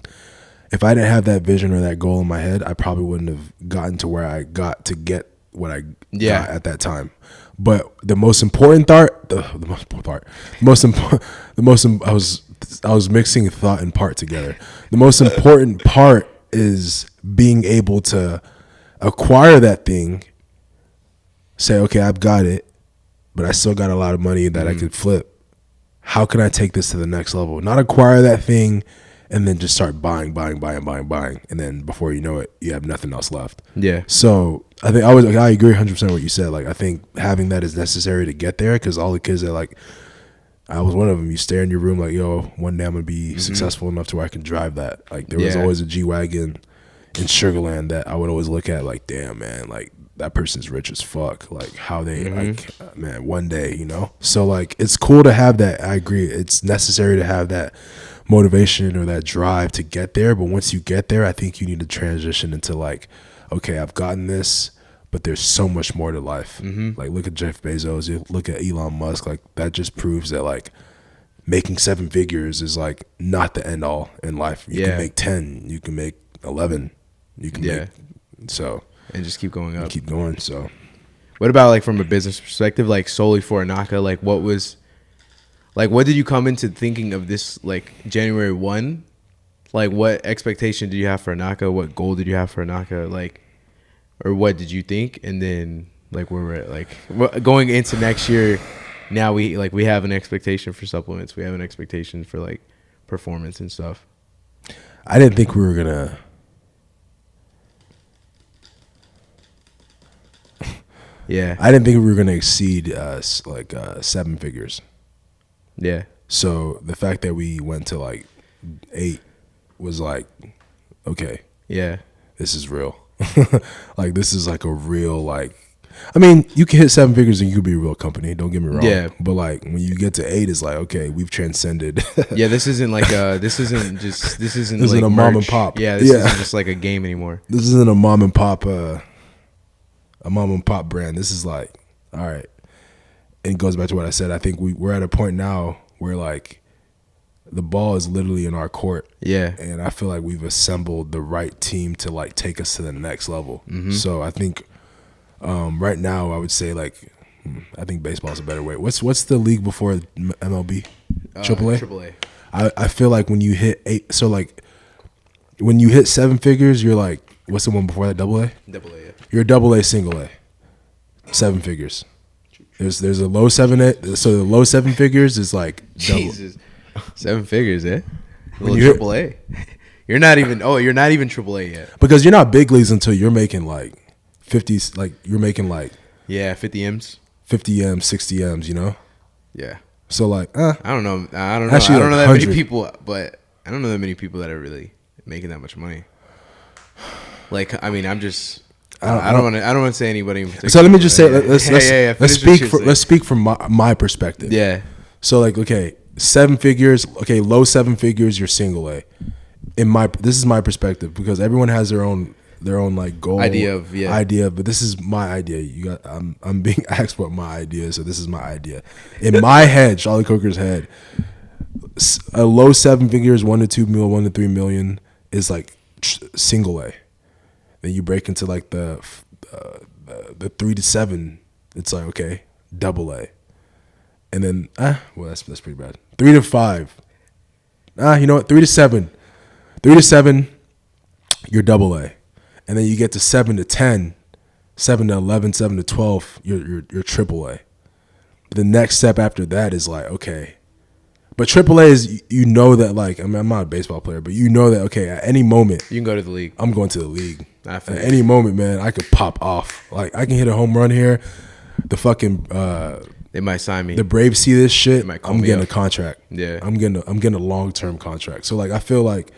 If I didn't have that vision or that goal in my head, I probably wouldn't have gotten to where I got to get what I got at that time. But the most important part, I was mixing thought and part together. The most important part is being able to acquire that thing, say, okay, I've got it, but I still got a lot of money that I could flip. How can I take this to the next level? Not acquire that thing and then just start buying. And then before you know it, you have nothing else left. Yeah. So I agree 100% with what you said. Like, I think having that is necessary to get there, because all the kids that, like, I was one of them. You stare in your room like, yo, one day I'm gonna be successful enough to where I can drive that. Like, there was always a G-Wagon in Sugarland that I would always look at like, damn, man, like, that person's rich as fuck. Like, how they like, man, one day, you know. So like, it's cool to have that. I agree. It's necessary to have that motivation or that drive to get there. But once you get there, I think you need to transition into like, okay, I've gotten this, but there's so much more to life. Like, look at Jeff Bezos, you look at Elon Musk. Like, that just proves that like making 7 figures is like not the end all in life. You can make 10, you can make 11, you can make, so, and just keep going up. Keep going. So what about like from a business perspective, like solely for Anaka, like what did you come into thinking of this, like January 1? Like, what expectation did you have for Anaka? What goal did you have for Anaka? Like, or what did you think? And then, like, where we're at, like, going into next year, now we have an expectation for supplements. We have an expectation for, like, performance and stuff. I didn't think we were gonna. I didn't think we were gonna exceed 7 figures. Yeah. So the fact that we went to like 8 was like, okay, this is real. Like, this is like a real, like, I mean, you can hit 7 figures and you could be a real company, don't get me wrong. Yeah. But like, when you get to 8, it's like, okay, we've transcended. Yeah, this isn't like this isn't like a mom and pop. Yeah, this isn't just like a game anymore. This isn't a mom and pop brand. This is like, all right. And it goes back to what I said. I think we're at a point now where like the ball is literally in our court. Yeah. And I feel like we've assembled the right team to like take us to the next level. So I think right now I would say like, I think baseball is a better way. What's the league before MLB? AAA? I feel like when you hit 8, so like when you hit 7 figures, you're like, what's the one before that? AA? AA, yeah. You're AA, single A. 7 figures. There's a low 7, so the low 7 figures is like Jesus. 7 figures, eh? Triple A. You're not even Triple A yet. Because you're not big leagues until you're making like 50s, like you're making like 50 M's, 50 M's, 60 M's, you know? Yeah. So like, I don't know. Actually, I don't know that many people, but I don't know that many people that are really making that much money. Like, I mean, I'm just. I don't want to say anybody in particular. So let me just say, let's speak from my perspective. Yeah. So like, okay, 7 figures, okay, low 7 figures, you're single A. This is my perspective, because everyone has their own like goal idea, but this is my idea. I'm being asked what my idea is, so this is my idea. In my head, Charlie Coker's head, a low 7 figures, 1 to 2 million, 1 to 3 million is like single A. Then you break into like the 3 to 7. It's like, okay, double A. And then that's pretty bad. 3 to 5. You know what? 3 to 7. 3 to 7, you're double A. And then you get to 7 to 10, 7 to 11, 7 to 12, you're triple A. The next step after that is like, okay. But triple A is, you know that, like, I mean, I'm not a baseball player, but you know that, okay, at any moment, you can go to the league. I'm going to the league. At any moment, man, I could pop off. Like, I can hit a home run here. The fucking they might sign me. The Braves see this shit. I'm getting a contract. Yeah, I'm getting a long-term contract. So like, I feel like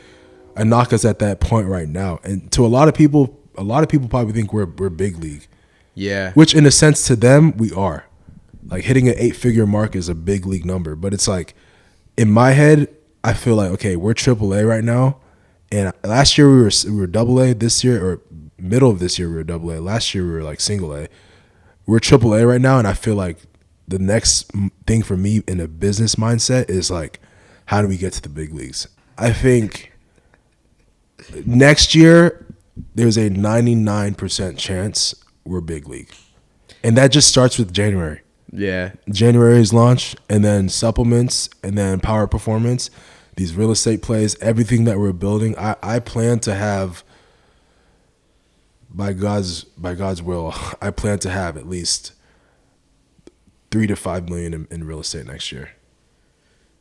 Anaka's at that point right now, and to a lot of people probably think we're big league. Yeah, which in a sense to them we are. Like, hitting an 8-figure mark is a big league number, but it's like, in my head, I feel like, okay, we're triple A right now, and last year we were double A. This year, or middle of this year, we were double A. Last year we were like single A. We're triple A right now, and I feel like the next thing for me in a business mindset is like, how do we get to the big leagues? I think next year there's a 99% chance we're big league, and that just starts with January. Yeah, January's launch, and then supplements, and then power performance, these real estate plays, everything that we're building. I plan to have, by God's will, I plan to have at least 3 to 5 million in real estate next year,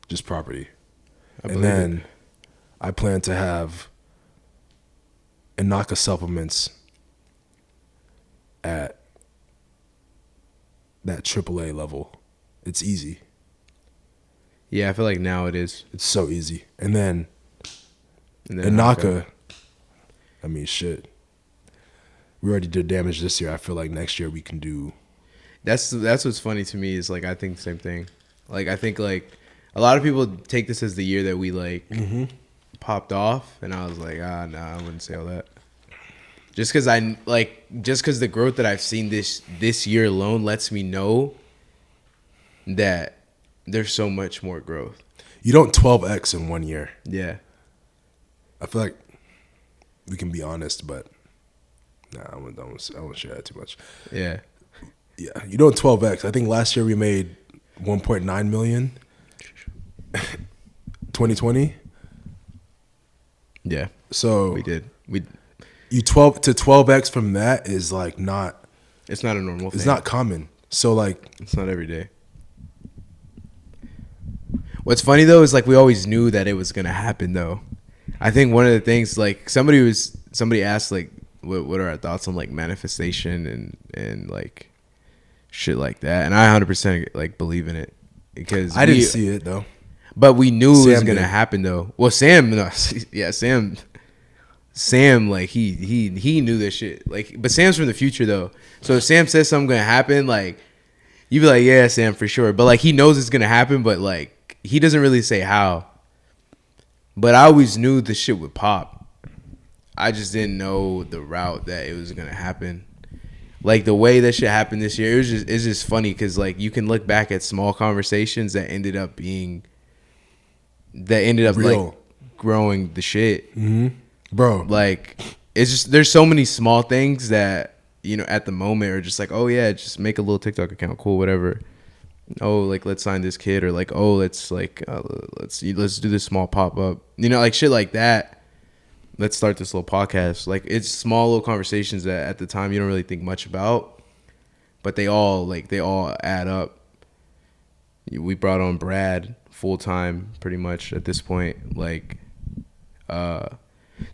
just property. And then I plan to have Inaka supplements at that AAA level. It's easy. Yeah, I feel like now it is. It's so easy. And then Anaka, I mean, shit. We already did damage this year. I feel like next year we can do. That's what's funny to me is like I think the same thing. Like I think like a lot of people take this as the year that we like popped off, and I was like, nah, I wouldn't say all that. Just because the growth that I've seen this year alone lets me know that there's so much more growth. You don't 12x in 1 year. Yeah. I feel like we can be honest, but nah, I won't share that too much. Yeah. Yeah, you don't 12x. I think last year we made 1.9 million. 2020. Yeah. So we did. You 12x from that is like not. It's not a normal thing. It's not common. So like it's not every day. What's funny though is like we always knew that it was gonna happen though. I think one of the things like somebody asked like what are our thoughts on like manifestation and like shit like that, and I 100% like believe in it because I didn't see it though. But we knew it was gonna happen though. Well, Sam, like he knew this shit. Like, but Sam's from the future though. So if Sam says something gonna happen, like you be like, yeah, Sam, for sure. But like he knows it's gonna happen, but like he doesn't really say how. But I always knew the shit would pop. I just didn't know the route that it was gonna happen. Like the way that shit happened this year, it's just funny because like you can look back at small conversations that ended up real. Like growing the shit. Mm-hmm. Bro, like it's just there's so many small things that at the moment are just like, oh yeah, just make a little TikTok account, cool, whatever. Oh, like let's sign this kid, or like, oh, let's do this small pop up, like shit like that. Let's start this little podcast. Like it's small little conversations that at the time you don't really think much about, but they all add up. We brought on Brad full time pretty much at this point, like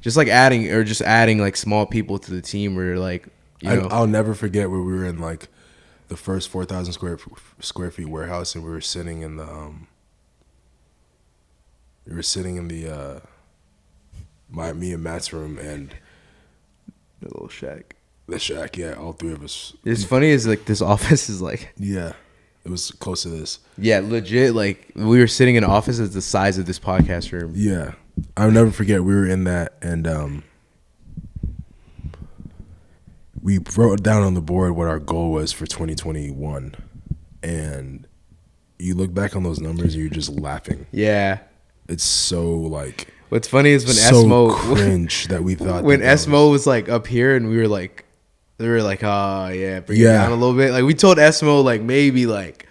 just adding like small people to the team where like I'll never forget where we were in like the first 4,000 square feet warehouse, and we were sitting in the me and Matt's room, and the little shack. The shack, yeah, all three of us. It's funny is like this office is like, yeah, it was close to this. Yeah, legit. Like we were sitting in an office that's the size of this podcast room. Yeah, I'll never forget. We were in that, and we wrote down on the board what our goal was for 2021, and you look back on those numbers and you're just laughing. Yeah, it's so like. What's funny is when so cringe that we thought when Esmo was like up here and we were like, oh yeah, bring it down a little bit. Like we told Esmo like maybe like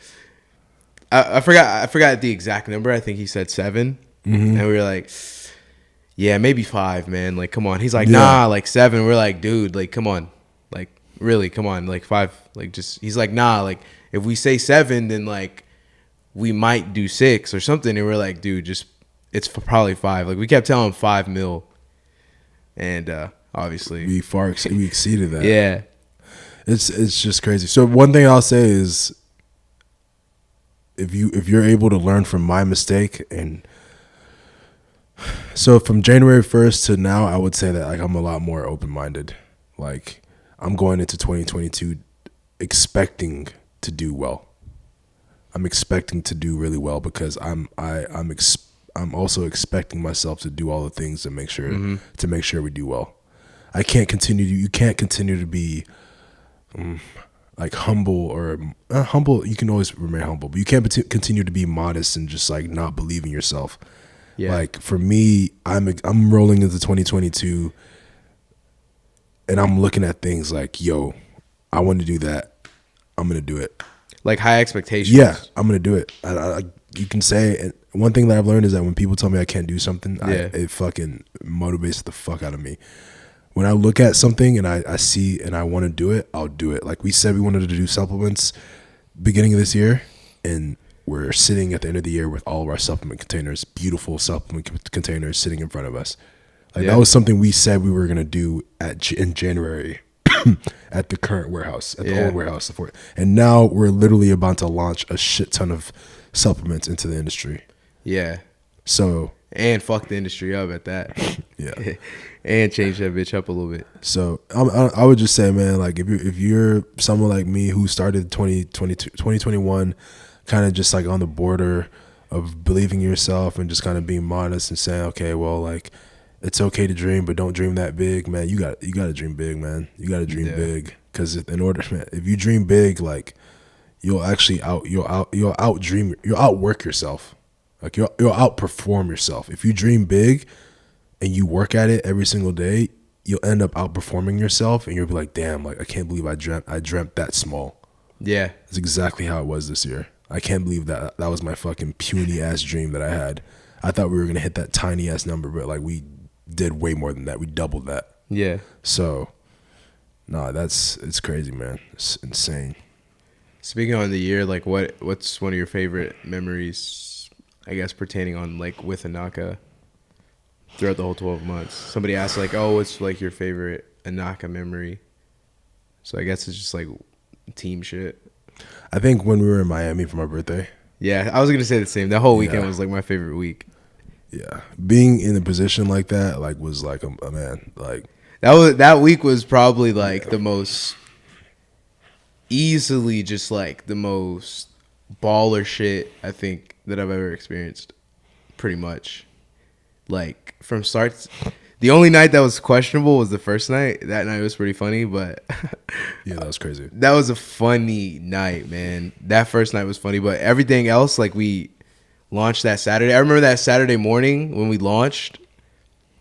I forgot the exact number. I think he said 7, and we were like, yeah, maybe 5, man. Like come on. He's like, nah, like 7. We're like, dude, like come on, like really, come on, like 5, like just. He's like, nah, like if we say 7, then like we might do 6 or something. And we're like, dude, just. It's probably 5. Like we kept telling him 5 mil, and obviously we exceeded that. Yeah, it's just crazy. So one thing I'll say is, if you're able to learn from my mistake, and so from January 1st to now, I would say that like I'm a lot more open minded. Like I'm going into 2022 expecting to do well. I'm expecting to do really well because I'm also expecting myself to do all the things to make sure we do well. You can't continue to be like humble or humble. You can always remain humble, but you can't continue to be modest and just like not believe in yourself. Yeah. Like for me, I'm rolling into 2022, and I'm looking at things like, yo, I want to do that. I'm gonna do it. Like high expectations. Yeah, I'm gonna do it. You can say, and one thing that I've learned is that when people tell me I can't do something, it fucking motivates the fuck out of me. When I look at something and I see and I want to do it, I'll do it. Like we said, we wanted to do supplements beginning of this year, and we're sitting at the end of the year with all of our supplement containers, beautiful supplement containers sitting in front of us. Like that was something we said we were gonna do in January. at the current warehouse, at the old warehouse. And now we're literally about to launch a shit ton of supplements into the industry. Yeah. So. And fuck the industry up at that. Yeah. And change that bitch up a little bit. So I would just say, man, like if you're someone like me who started 2021 kind of just like on the border of believing in yourself and just kind of being modest and saying, okay, well, like it's okay to dream, but don't dream that big, man. You got to dream big, man. You got to dream big, because if you dream big, like you'll outwork yourself. Like you'll outperform yourself. If you dream big and you work at it every single day, you'll end up outperforming yourself, and you'll be like, damn, like I can't believe I dreamt that small. Yeah. That's exactly how it was this year. I can't believe that was my fucking puny ass dream that I had. I thought we were gonna hit that tiny ass number, but like we did way more than that. We doubled that. Yeah. So, no, it's crazy, man. It's insane. Speaking on the year, like what's one of your favorite memories, I guess, pertaining on like with Anaka throughout the whole 12 months? Somebody asked like, oh, what's like your favorite Anaka memory? So I guess it's just like team shit. I think when we were in Miami for my birthday. Yeah, I was gonna say the same. That whole weekend was like my favorite week. Yeah, being in a position like that, like, was like a man, like that week was probably like the most easily just like the most baller shit I think that I've ever experienced. Pretty much, like from start. The only night that was questionable was the first night. That night was pretty funny, but yeah, that was crazy. That was a funny night, man. That first night was funny, but everything else, like we launched that Saturday. I remember that Saturday morning when we launched.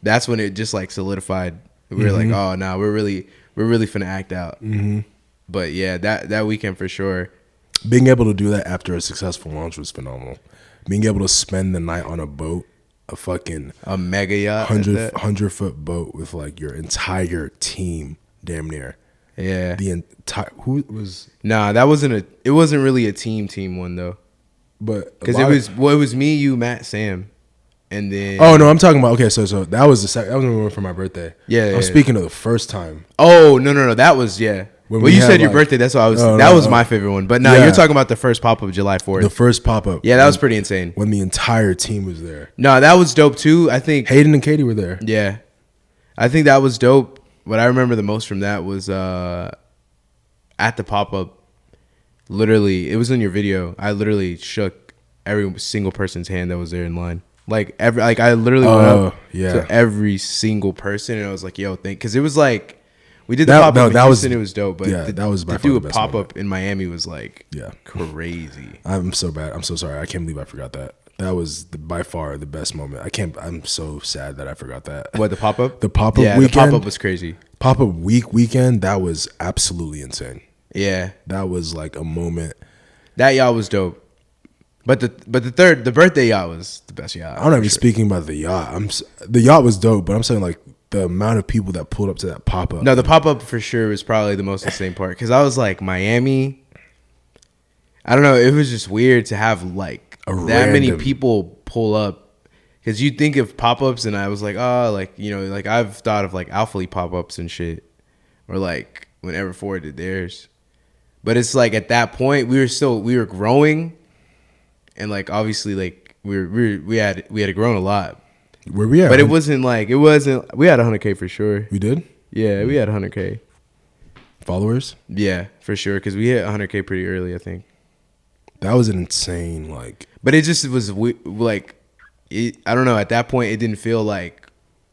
That's when it just like solidified. We were like, oh no, we're really finna act out. Mm-hmm. But yeah, that weekend for sure. Being able to do that after a successful launch was phenomenal. Being able to spend the night on a boat. A mega yacht, 100-foot boat with like your entire team, damn near. Yeah. The entire it wasn't really a team one though. But because it was me, you, Matt, Sam, and then. Oh no, I'm talking about so that was that was when we went for my birthday. Yeah, I'm speaking of the first time. Oh no, that was Well, you said your birthday. That's what I was. That was my favorite one. But you're talking about the first pop up July 4th. The first pop up. Yeah, that was pretty insane. When the entire team was there. No, that was dope too. I think Hayden and Katie were there. Yeah, I think that was dope. What I remember the most from that was at the pop up. Literally, it was in your video. I literally shook every single person's hand that was there in line. I literally went up to every single person, and I was like, "Yo, because it was like." We did the pop up in Houston, it was dope, but that was by to do a pop up in Miami was like crazy. I'm so bad. I'm so sorry. I can't believe I forgot that. That was by far the best moment. I'm so sad that I forgot that. What, the pop up? The pop up weekend. The pop up was crazy. Pop up weekend, that was absolutely insane. Yeah, that was like a moment. That yacht was dope, but the birthday yacht was the best yacht. I'm not even speaking about the yacht. The yacht was dope, but I'm saying like. The amount of people that pulled up to that pop up. No, the pop up for sure was probably the most insane part because I was like Miami. I don't know. It was just weird to have like that many people pull up because you think of pop ups and I was like, oh, like like I've thought of like Alpha League pop ups and shit, or like when Ever4 did theirs, but it's like at that point we were growing, and like obviously like we had grown a lot. Where we at? But it wasn't. We had 100K for sure. We did? Yeah, we had 100K followers. Yeah, for sure. Because we hit 100K pretty early, I think. That was an insane But it just was like, I don't know. At that point, it didn't feel like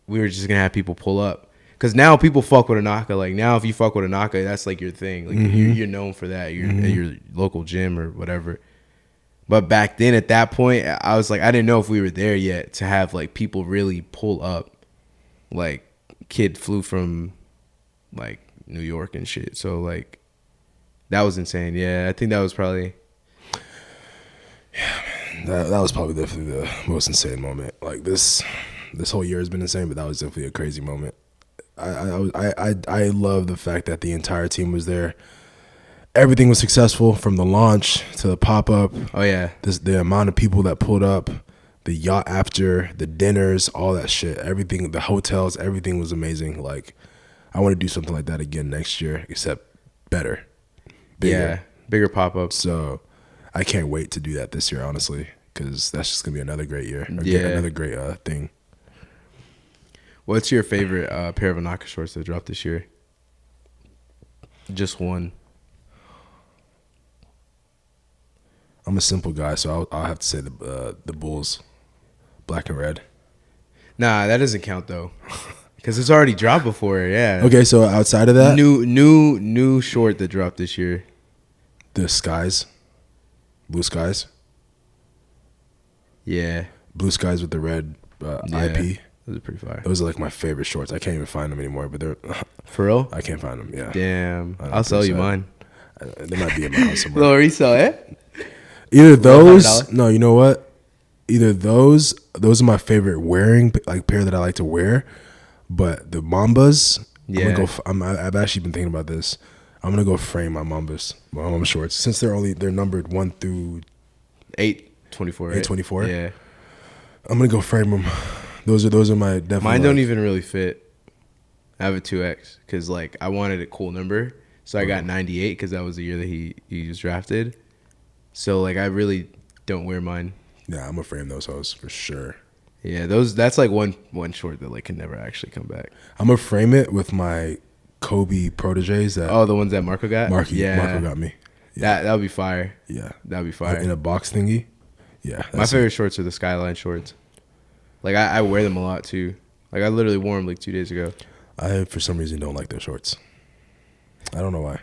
we were just gonna have people pull up. Because now people fuck with Anaka. Like now, if you fuck with Anaka, that's like your thing. Like you're known for that. You're at your local gym or whatever. But back then, at that point, I was like, I didn't know if we were there yet to have like people really pull up. Like, kid flew from like New York and shit. So like, that was insane. Yeah, I think that was probably. Yeah, man, that was probably definitely the most insane moment. Like this whole year has been insane, but that was definitely a crazy moment. I love the fact that the entire team was there. Everything was successful from the launch to the pop-up. Oh, yeah. The amount of people that pulled up, the yacht after, the dinners, all that shit. Everything, the hotels, everything was amazing. Like, I want to do something like that again next year, except better, bigger. Yeah, bigger pop-ups. So I can't wait to do that this year, honestly, because that's just gonna be another great year. Yeah. Another great thing. What's your favorite pair of Anaka shorts that dropped this year? Just one. I'm a simple guy, so I'll have to say the Bulls, black and red. Nah, that doesn't count though, because it's already dropped before. Yeah. Okay, so outside of that, New short that dropped this year. the skies, blue skies, Yeah. blue skies with the red IP. Those are pretty fire. Those are like my favorite shorts. I can't even find them anymore, but they're For real? I can't find them. Yeah. Damn. I know, I'll sell you sad. mine. They might be in my house somewhere. Little resale, eh? Either those, $100? no, you know what? Either those are my favorite wearing like pair that I like to wear. But the Mambas, Yeah. I've actually been thinking about this. I'm gonna go frame my Mamba shorts since they're numbered 1 through 824. Right? 824. Yeah. I'm gonna go frame them. Those are my definitely. Mine don't even really fit. I have a 2X because like I wanted a cool number, so I got 98 because that was the year that he was drafted. So like I really don't wear mine. Yeah, I'm gonna frame those hoes for sure. Yeah, that's like one short that like can never actually come back. I'm gonna frame it with my Kobe proteges that Oh, the ones that Marco got. Marco got me. Yeah. That would be fire. Yeah, That would be fire. in a box thingy. Yeah, My favorite shorts are the Skyline shorts. Like I wear them a lot too. Like I literally wore them like 2 days ago. I for some reason don't like those shorts. I don't know why.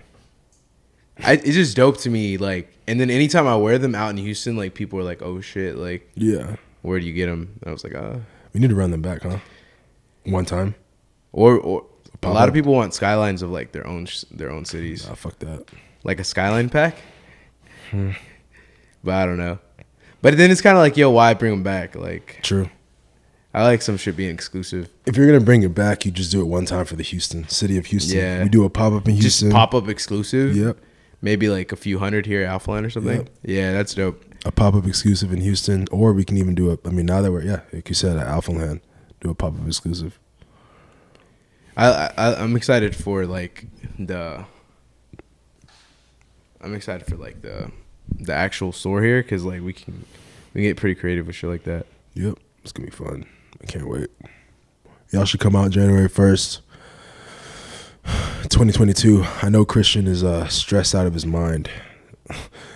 It's just dope to me. Like, and then anytime I wear them out in Houston, like people are like, "Oh shit!" Like, Yeah, where do you get them? And I was like, we need to run them back, huh? One time. Or a Pop lot up. of people want skylines of like their own cities, Nah, fuck that. like a skyline pack. But I don't know. But then it's kind of like, yo, why bring them back? Like, True. I like some shit being exclusive. If you're gonna bring it back, you just do it one time for the city of Houston. Yeah. We do a pop up in Houston. Just pop up exclusive. Yep. Maybe like a few hundred here at Alphaland or something. Yep. Yeah, that's dope. A pop up exclusive in Houston, or we can even do it. I mean, now that like you said, at Alphaland, do a pop up exclusive. I'm excited for like the. I'm excited for like the actual store here because like we can get pretty creative with shit like that. Yep, it's gonna be fun. I can't wait. Y'all should come out January 1st, 2022. I know Christian is stressed out of his mind.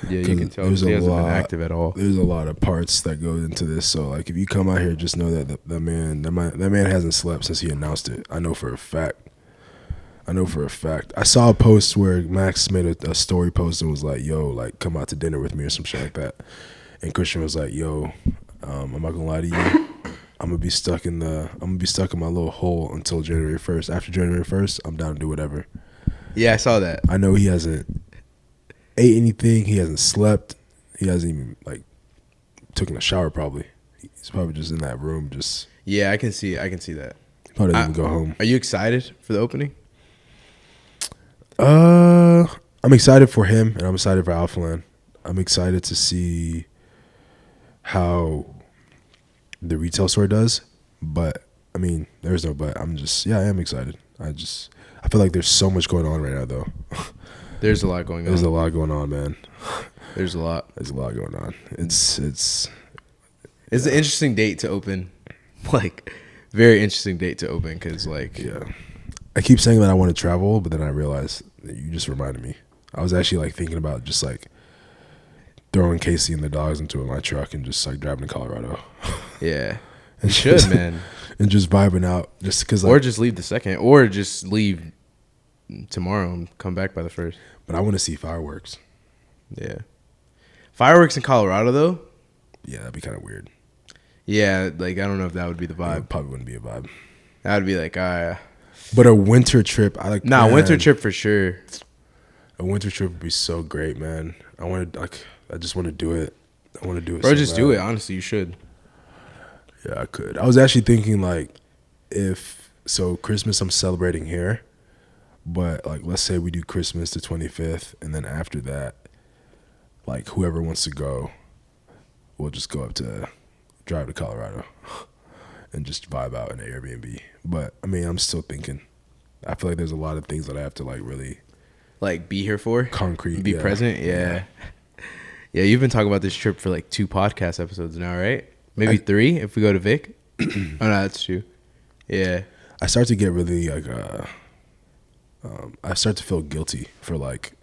Yeah, you can tell There's he a hasn't been lot- active at all. There's a lot of parts that go into this. So like, if you come out here, just know that that man hasn't slept since he announced it. I know for a fact. I saw a post where Max made a story post and was like, "Yo, like come out to dinner with me" or some shit like that. And Christian was like, "Yo, I'm not gonna lie to you. I'm gonna be stuck in my little hole until January 1st. After January 1st, I'm down to do whatever." Yeah, I saw that. I know he hasn't ate anything. He hasn't slept. He hasn't even like taken a shower. Probably he's probably just in that room. Just Yeah, I can see that. probably didn't even go home. Are you excited for the opening? I'm excited for him, and I'm excited for Alphaland. I'm excited to see how the retail store does. But I mean, there's no but. I am excited. I feel like there's so much going on right now, though. There's a lot going on. There's a lot going on, man. There's a lot. There's a lot going on. It's It's an interesting date to open. Like, very interesting date to open because, like, yeah. I keep saying that I want to travel, but then I realized that you just reminded me. I was actually like thinking about just like throwing Casey and the dogs into my truck and just like driving to Colorado. yeah. And You should, man. And just vibing out, just because. Or just leave the second. Or just leave tomorrow and come back by the first. But I want to see fireworks. Yeah. Fireworks in Colorado, though? Yeah, that'd be kind of weird. Yeah, like, I don't know if that would be the Yeah, vibe. probably wouldn't be a vibe. That would be like, But a winter trip, winter trip for sure. A winter trip would be so great, man. I just want to do it. I want to do it. Bro, so just bad. do it. Honestly, you should. Yeah, I could. I was actually thinking like, Christmas I'm celebrating here, but like let's say we do Christmas the 25th, and then after that, like whoever wants to go, we'll just drive to Colorado, and just vibe out in an Airbnb. But I mean, I'm still thinking I feel like there's a lot of things that I have to like really like be here for, concrete, be present. Yeah. You've been talking about this trip for like 2 podcast episodes now, right? Maybe 3 if we go to Vic. Oh no, that's true. Yeah. I start to get really like I start to feel guilty for like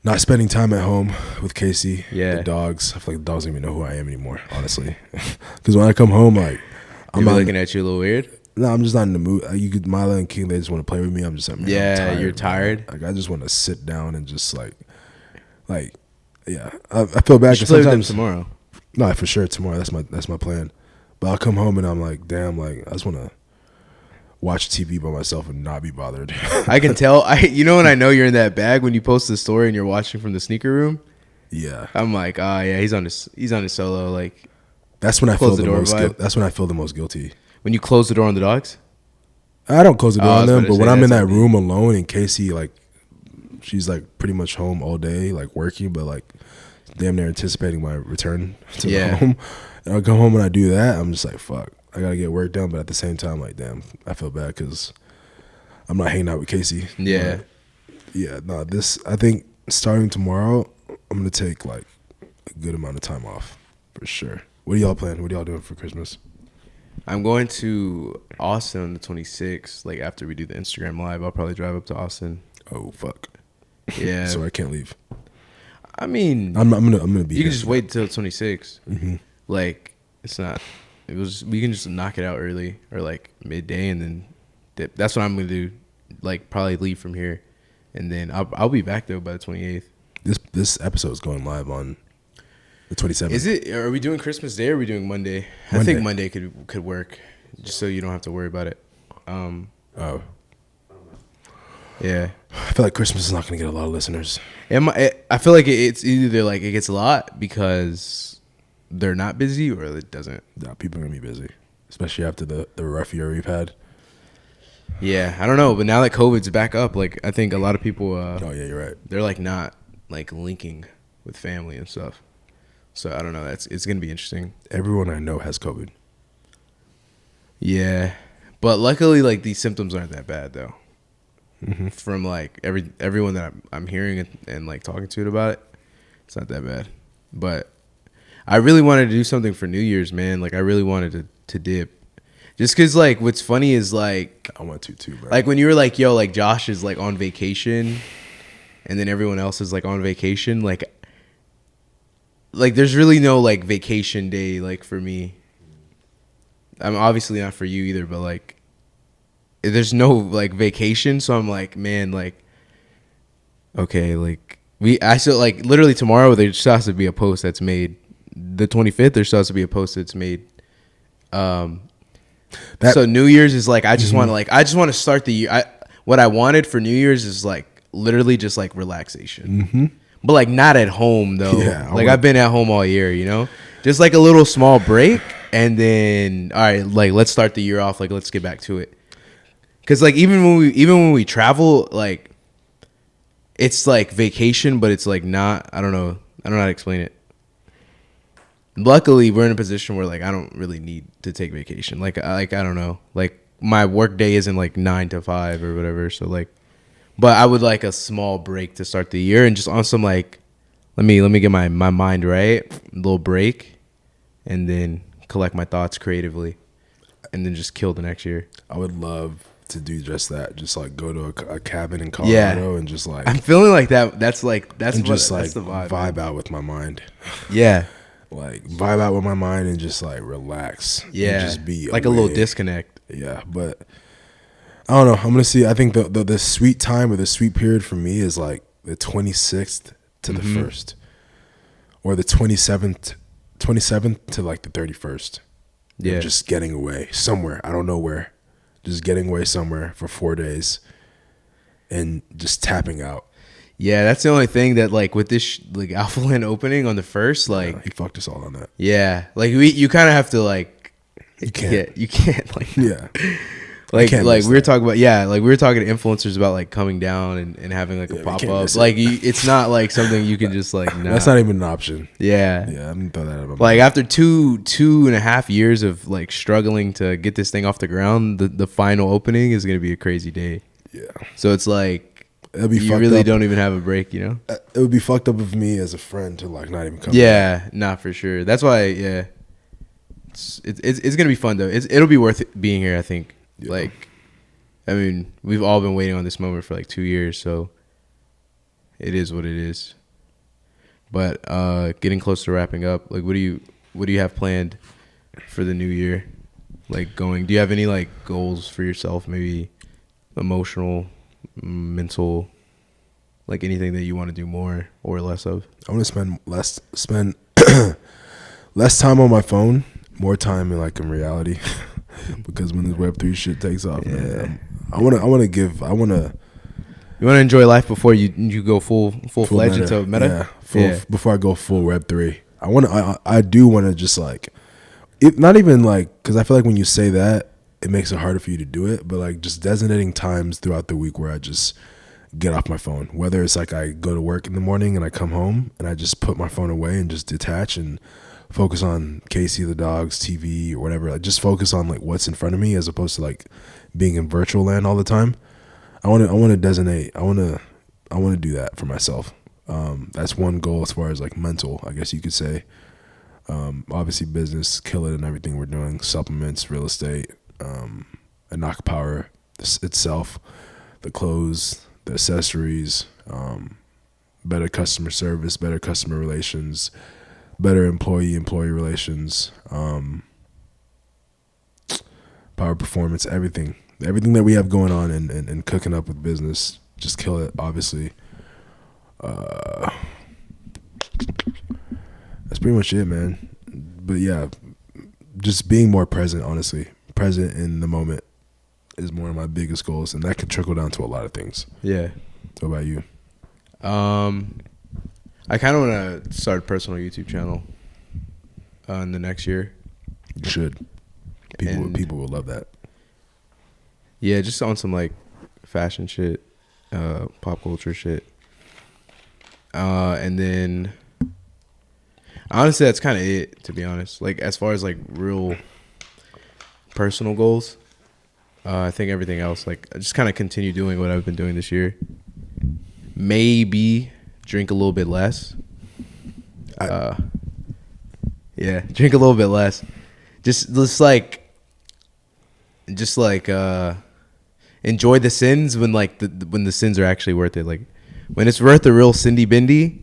not spending time at home with Casey, the dogs. I feel like the dogs don't even know who I am anymore, honestly. Because when I come home, like I'm looking at you a little weird. No, I'm just not in the mood. You could Mila and King, they just want to play with me. I'm just like, man, I'm tired, you're tired. Man. Like I just want to sit down and just like, yeah. I feel bad. You should play with them tomorrow. No, for sure tomorrow. That's my plan. But I'll come home and I'm like, damn, like I just want to watch TV by myself and not be bothered. I can tell. You know when I know you're in that bag when you post the story and you're watching from the sneaker room. Yeah, I'm like, he's on his solo. Like that's when I feel the most. That's when I feel the most guilty. When you close the door on the dogs. I don't close the door on them, but when I'm in that room alone and Casey, like, she's like pretty much home all day, like working, but like damn near anticipating my return to the home. And I come home and I do that, I'm just like, fuck, I gotta get work done. But at the same time, like, damn, I feel bad because I'm not hanging out with Casey. Yeah. I think starting tomorrow, I'm gonna take like a good amount of time off for sure. What do y'all plan? What are y'all doing for Christmas? I'm going to Austin on the 26th. Like after we do the Instagram live, I'll probably drive up to Austin. Oh fuck. Yeah. So I can't leave. I mean, I'm gonna be. You can just wait till 26. Mm-hmm. Like it's not. We can just knock it out early or like midday and then dip. That's what I'm gonna do. Like probably leave from here, and then I'll be back though by the 28th. This episode is going live on the 27th. Is it? Are we doing Christmas Day or are we doing Monday? I think Monday could work, just so you don't have to worry about it. Oh. Yeah. I feel like Christmas is not going to get a lot of listeners. I feel like it's either like it gets a lot because they're not busy or it doesn't. No, people are going to be busy, especially after the rough year we've had. Yeah, I don't know, but now that COVID's back up, like I think a lot of people. Oh yeah, you're right. They're like not like linking with family and stuff. So I don't know. It's gonna be interesting. Everyone I know has COVID. Yeah, but luckily, like these symptoms aren't that bad though. Mm-hmm. From like everyone that I'm hearing and like talking to it about it, it's not that bad. But I really wanted to do something for New Year's, man. Like I really wanted to dip. Just cause like what's funny is like I want to too, bro. Like when you were like, yo, like Josh is like on vacation, and then everyone else is like on vacation. Like there's really no like vacation day like for me. I'm obviously not for you either, but like there's no like vacation, so I'm like, man, like okay, like I still like literally tomorrow there still has to be a post that's made. The 25th there still has to be a post that's made. So New Year's is like I just want to start the year. What I wanted for New Year's is like literally just like relaxation, mm-hmm. but like not at home though. Yeah, like I've been at home all year, you know, just like a little small break, and then all right, like let's start the year off. Like let's get back to it, because like even when we travel, like it's like vacation, but it's like not. I don't know how to explain it. Luckily, we're in a position where like I don't really need to take vacation. Like I don't know. Like my work day isn't like 9 to 5 or whatever. So like, but I would like a small break to start the year and just on some like, let me get my mind right, a little break, and then collect my thoughts creatively, and then just kill the next year. I would love to do just that. Just like go to a cabin in Colorado and just like I'm feeling like that. That's the vibe out with my mind. Yeah. Like vibe out with my mind and just like relax. Yeah, and just be like away. a little disconnect. Yeah, but I don't know. I'm gonna see. I think the sweet time or the sweet period for me is like the 26th to the 1st, or the 27th to like the 31st. Yeah, just getting away somewhere. I don't know where. Just getting away somewhere for 4 days, and just tapping out. Yeah, that's the only thing that like with this like Alpha Land opening on the 1st, like yeah, he fucked us all on that. Yeah, like you kind of have to like you can't like Like we were talking about, like we were talking to influencers about like coming down and having like a pop up. Like it's not like something you can just like. That's not even an option. Yeah, I didn't throw that out. Like after 2.5 years of like struggling to get this thing off the ground, the final opening is gonna be a crazy day. Yeah. So it's like you really don't even have a break, you know. It would be fucked up of me as a friend to like not even come. Yeah, not for sure. That's why. Yeah. It's gonna be fun though. It'll be worth being here, I think. Yeah. Like, I mean, we've all been waiting on this moment for like 2 years, so it is what it is. But getting close to wrapping up, like, what do you have planned for the new year? Like, do you have any like goals for yourself? Maybe emotional, mental, like anything that you want to do more or less of? I want to spend less time on my phone, more time in reality. Because when this Web3 shit takes off, man, I want to You want to enjoy life before you go full fledged into meta. Before I go full Web3, I do want to just like, not even like, because I feel like when you say that, it makes it harder for you to do it. But like just designating times throughout the week where I just get off my phone. Whether it's like I go to work in the morning and I come home and I just put my phone away and just detach and focus on Casey, the dogs, TV, or whatever. Like just focus on like what's in front of me as opposed to like being in virtual land all the time. I want to designate. I want to do that for myself. That's one goal as far as like mental, I guess you could say. Obviously business, kill it and everything we're doing, supplements, real estate, Inaka Power itself, the clothes, the accessories, better customer service, better customer relations, better employee relations, power performance, everything that we have going on and cooking up with business, just kill it, obviously. That's pretty much it, man. But yeah, just being more present, honestly. Present in the moment is one of my biggest goals, and that could trickle down to a lot of things. Yeah. What about you? I kind of want to start a personal YouTube channel in the next year. You should. People will love that. Yeah, just on some like fashion shit, pop culture shit. And then honestly, that's kind of it, to be honest. Like as far as like real personal goals, I think everything else, like I just kind of continue doing what I've been doing this year. Maybe drink a little bit less. Drink a little bit less. Just enjoy the sins when when the sins are actually worth it. Like when it's worth a real Cindy Bindi,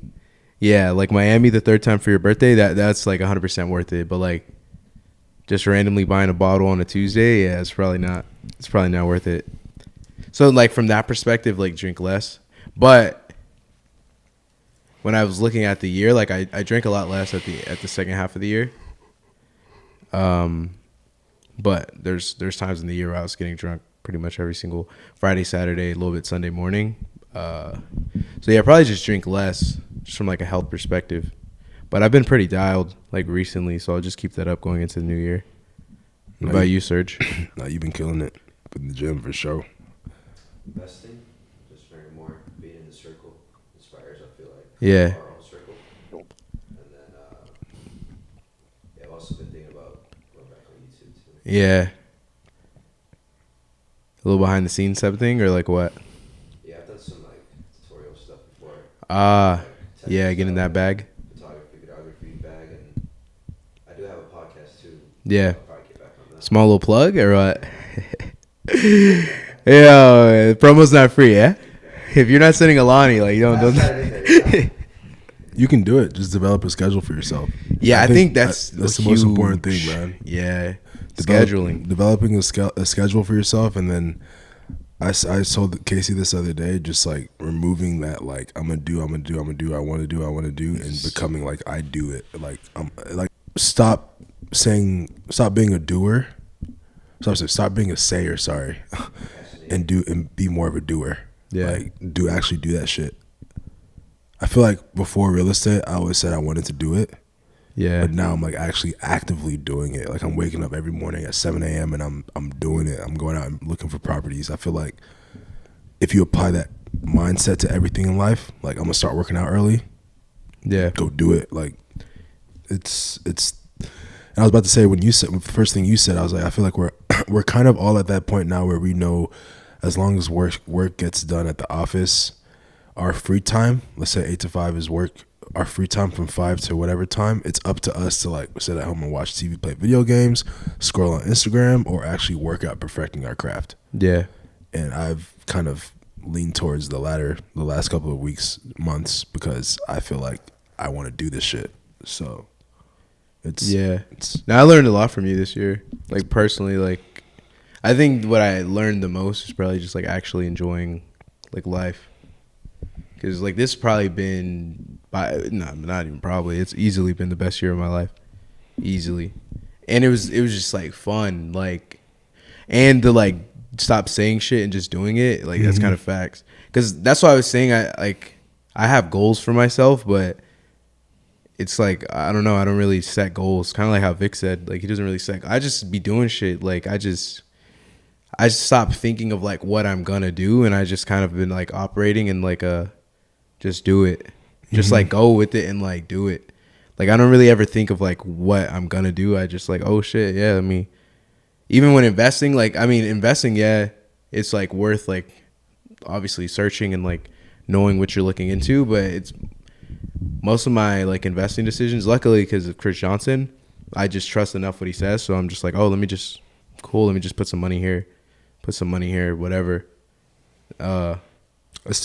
yeah, like Miami the third time for your birthday, that's like 100% worth it. But like just randomly buying a bottle on a Tuesday, yeah, it's probably not worth it. So like from that perspective, like drink less. But when I was looking at the year, like I drank a lot less at the second half of the year. But there's times in the year where I was getting drunk pretty much every single Friday, Saturday, a little bit Sunday morning. So yeah, probably just drink less, just from like a health perspective. But I've been pretty dialed like recently, so I'll just keep that up going into the new year. What about you, Serge? No, you've been killing it in the gym for sure. Best thing, just very more being in the circle inspires. I feel like yeah. Our own circle, and then I've also been thinking about going back on YouTube too. Yeah. A little behind the scenes type of thing, or like what? Yeah, I've done some like tutorial stuff before. Yeah, get in that bag. Videography bag, and I do have a podcast too. Yeah. I'll probably get back on that. Small little plug or what? Yeah, promo's not free, yeah? If you're not sending Alani, like you don't. You can do it. Just develop a schedule for yourself. Yeah, I think that's the most important thing, man. Yeah, scheduling, developing a schedule for yourself, and then I told Casey this other day, just like removing that like I want to do, and becoming like I do it. Like stop being a doer. Stop being a sayer. Sorry, and be more of a doer. Yeah, like actually do that shit. I feel like before real estate, I always said I wanted to do it. Yeah. But now I'm like actually actively doing it. Like I'm waking up every morning at 7 a.m. and I'm doing it. I'm going out and looking for properties. I feel like if you apply that mindset to everything in life, like I'm gonna start working out early. Yeah. Go do it. Like it's. And I was about to say, when you said the first thing you said, I was like, I feel like we're kind of all at that point now where we know, as long as work gets done at the office, our free time, let's say 8 to 5 is work, our free time from 5 to whatever time, it's up to us to like sit at home and watch TV, play video games, scroll on Instagram, or actually work out perfecting our craft. Yeah. And I've kind of leaned towards the latter the last couple of weeks, months, because I feel like I want to do this shit. So now I learned a lot from you this year. Like personally, like I think what I learned the most is probably just like actually enjoying like life. Because like this has probably been not even probably, it's easily been the best year of my life, easily. And it was just like fun, like, and to like stop saying shit and just doing it, like that's kind of facts. Because that's what I was saying. I have goals for myself, but it's like, I don't know, I don't really set goals. Kind of like how Vic said, like he doesn't really set. I just be doing shit. Like I just stopped thinking of like what I'm gonna do, and I just kind of been like operating in like a just do it, just like go with it and like do it. Like I don't really ever think of like what I'm gonna do. I just like, oh shit, yeah. I mean, even when investing, like investing, yeah, it's like worth like obviously searching and like knowing what you're looking into, but it's most of my like investing decisions, luckily because of Chris Johnson, I just trust enough what he says. So I'm just like, oh, let me just put some money here, whatever. That's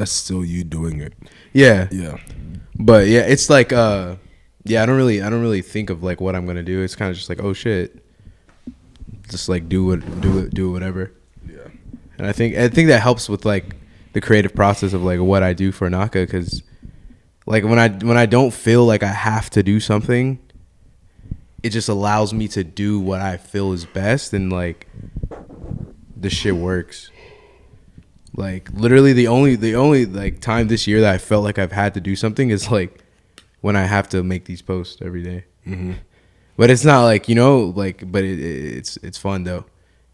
still you doing it. Yeah. Yeah. But yeah, it's like I don't really think of like what I'm gonna do. It's kind of just like, oh shit, just like do whatever. Yeah. And I think that helps with like the creative process of like what I do for Anaka, because like when I don't feel like I have to do something, it just allows me to do what I feel is best, and like the shit works. Like literally the only like time this year that I felt like I've had to do something is like when I have to make these posts every day. Mm-hmm. But it's not like, like, but it's fun though,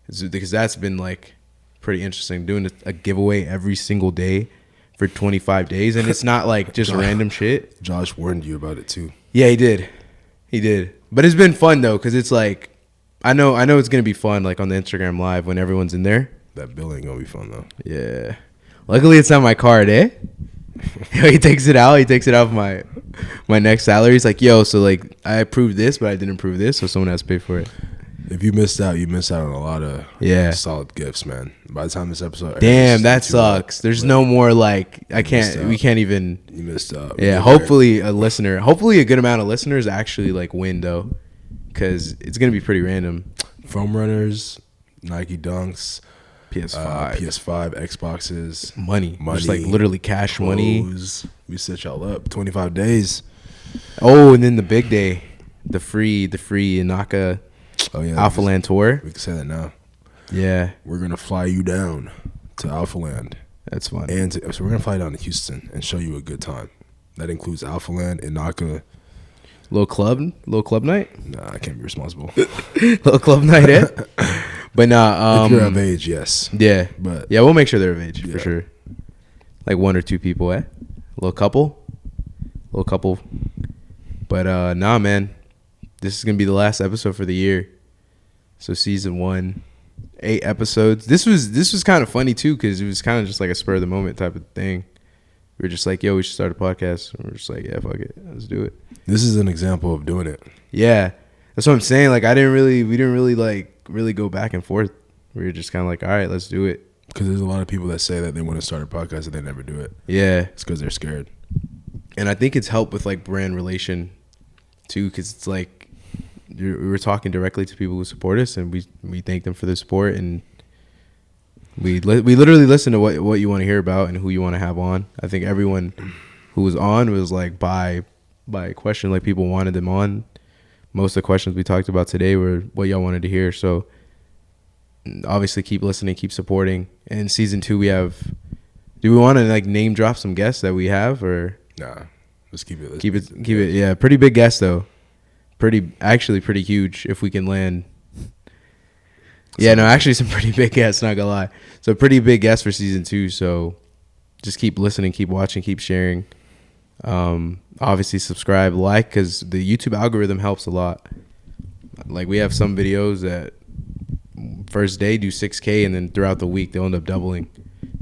because that's been like pretty interesting, doing a giveaway every single day for 25 days, and it's not like just random shit. Josh warned you about it too. Yeah, he did. But it's been fun though, because it's like I know it's gonna be fun like on the Instagram live when everyone's in there. That bill ain't gonna be fun though. Yeah. Luckily it's on my card, eh? He takes it out of my next salary. He's like, yo, so like I approved this, but I didn't approve this, so someone has to pay for it. If you missed out, you missed out on a lot of solid gifts, man. By the time this episode damn, that sucks. There's no more like we can't even. You missed out. Yeah, hopefully a good amount of listeners actually like win though, because it's gonna be pretty random. Foam runners, Nike Dunks, PS5, Xboxes, money, just like literally cash clothes. Money. We set y'all up 25 days. Oh, and then the big day, the free Inaka Alpha Land tour. We can say that now. Yeah, we're gonna fly you down to Alpha Land. That's fun. So we're gonna fly down to Houston and show you a good time. That includes Alpha Land, Inaka. Little club night. Nah, I can't be responsible. Little club night, eh? But nah, if you're of age, yes. Yeah, but yeah, we'll make sure they're of age for sure. Like 1 or 2 people, eh? Little couple. But nah, man, this is gonna be the last episode for the year. So season 1, 8 episodes. This was kind of funny too, because it was kind of just like a spur of the moment type of thing. We were just like, yo, we should start a podcast. And we're just like, yeah, fuck it, let's do it. This is an example of doing it. Yeah, that's what I'm saying. Like we didn't really go back and forth. We were just kind of like, all right, let's do it. Because there's a lot of people that say that they want to start a podcast and they never do it. Yeah, it's because they're scared. And I think it's helped with like brand relation too, because it's like we were talking directly to people who support us, and we thank them for the support, and we literally listen to what you want to hear about and who you want to have on. I think everyone who was on was like by question, like people wanted them on. Most of the questions we talked about today were what y'all wanted to hear. So obviously keep listening, keep supporting. And in season 2 do we want to like name drop some guests that we have, or? Nah, Let's keep it. Keep it. Yeah, pretty big guest though. Actually pretty huge if we can land. Yeah, no, actually some pretty big guests, not gonna lie. So pretty big guests for season 2. So just keep listening, keep watching, keep sharing. Obviously subscribe, like, because the YouTube algorithm helps a lot. Like we have some videos that first day do 6K, and then throughout the week they'll end up doubling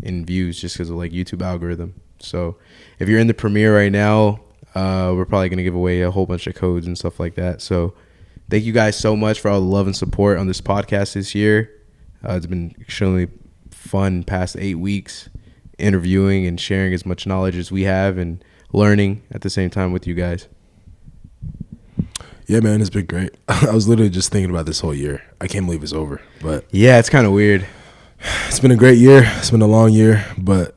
in views just because of like YouTube algorithm. So if you're in the premiere right now, we're probably gonna give away a whole bunch of codes and stuff like that. So thank you guys so much for all the love and support on this podcast this year. It's been extremely fun past 8 weeks interviewing and sharing as much knowledge as we have and learning at the same time with you guys. Yeah, man, it's been great. I was literally just thinking about this whole year. I can't believe it's over. But yeah, it's kind of weird. It's been a great year. It's been a long year, but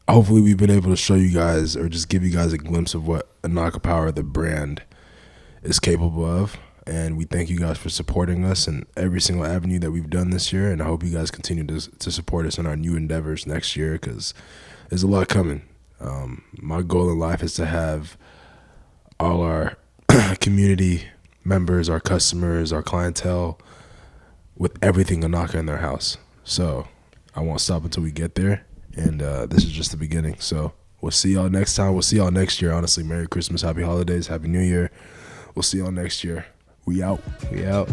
hopefully we've been able to show you guys or just give you guys a glimpse of what Inaka Power, the brand, is capable of. And we thank you guys for supporting us in every single avenue that we've done this year. And I hope you guys continue to support us in our new endeavors next year, because there's a lot coming. My goal in life is to have all our community members, our customers, our clientele with everything Anaka in their house. So I won't stop until we get there. And this is just the beginning. So we'll see y'all next time. We'll see y'all next year. Honestly, Merry Christmas, Happy Holidays, Happy New Year. We'll see y'all next year. We out. We out.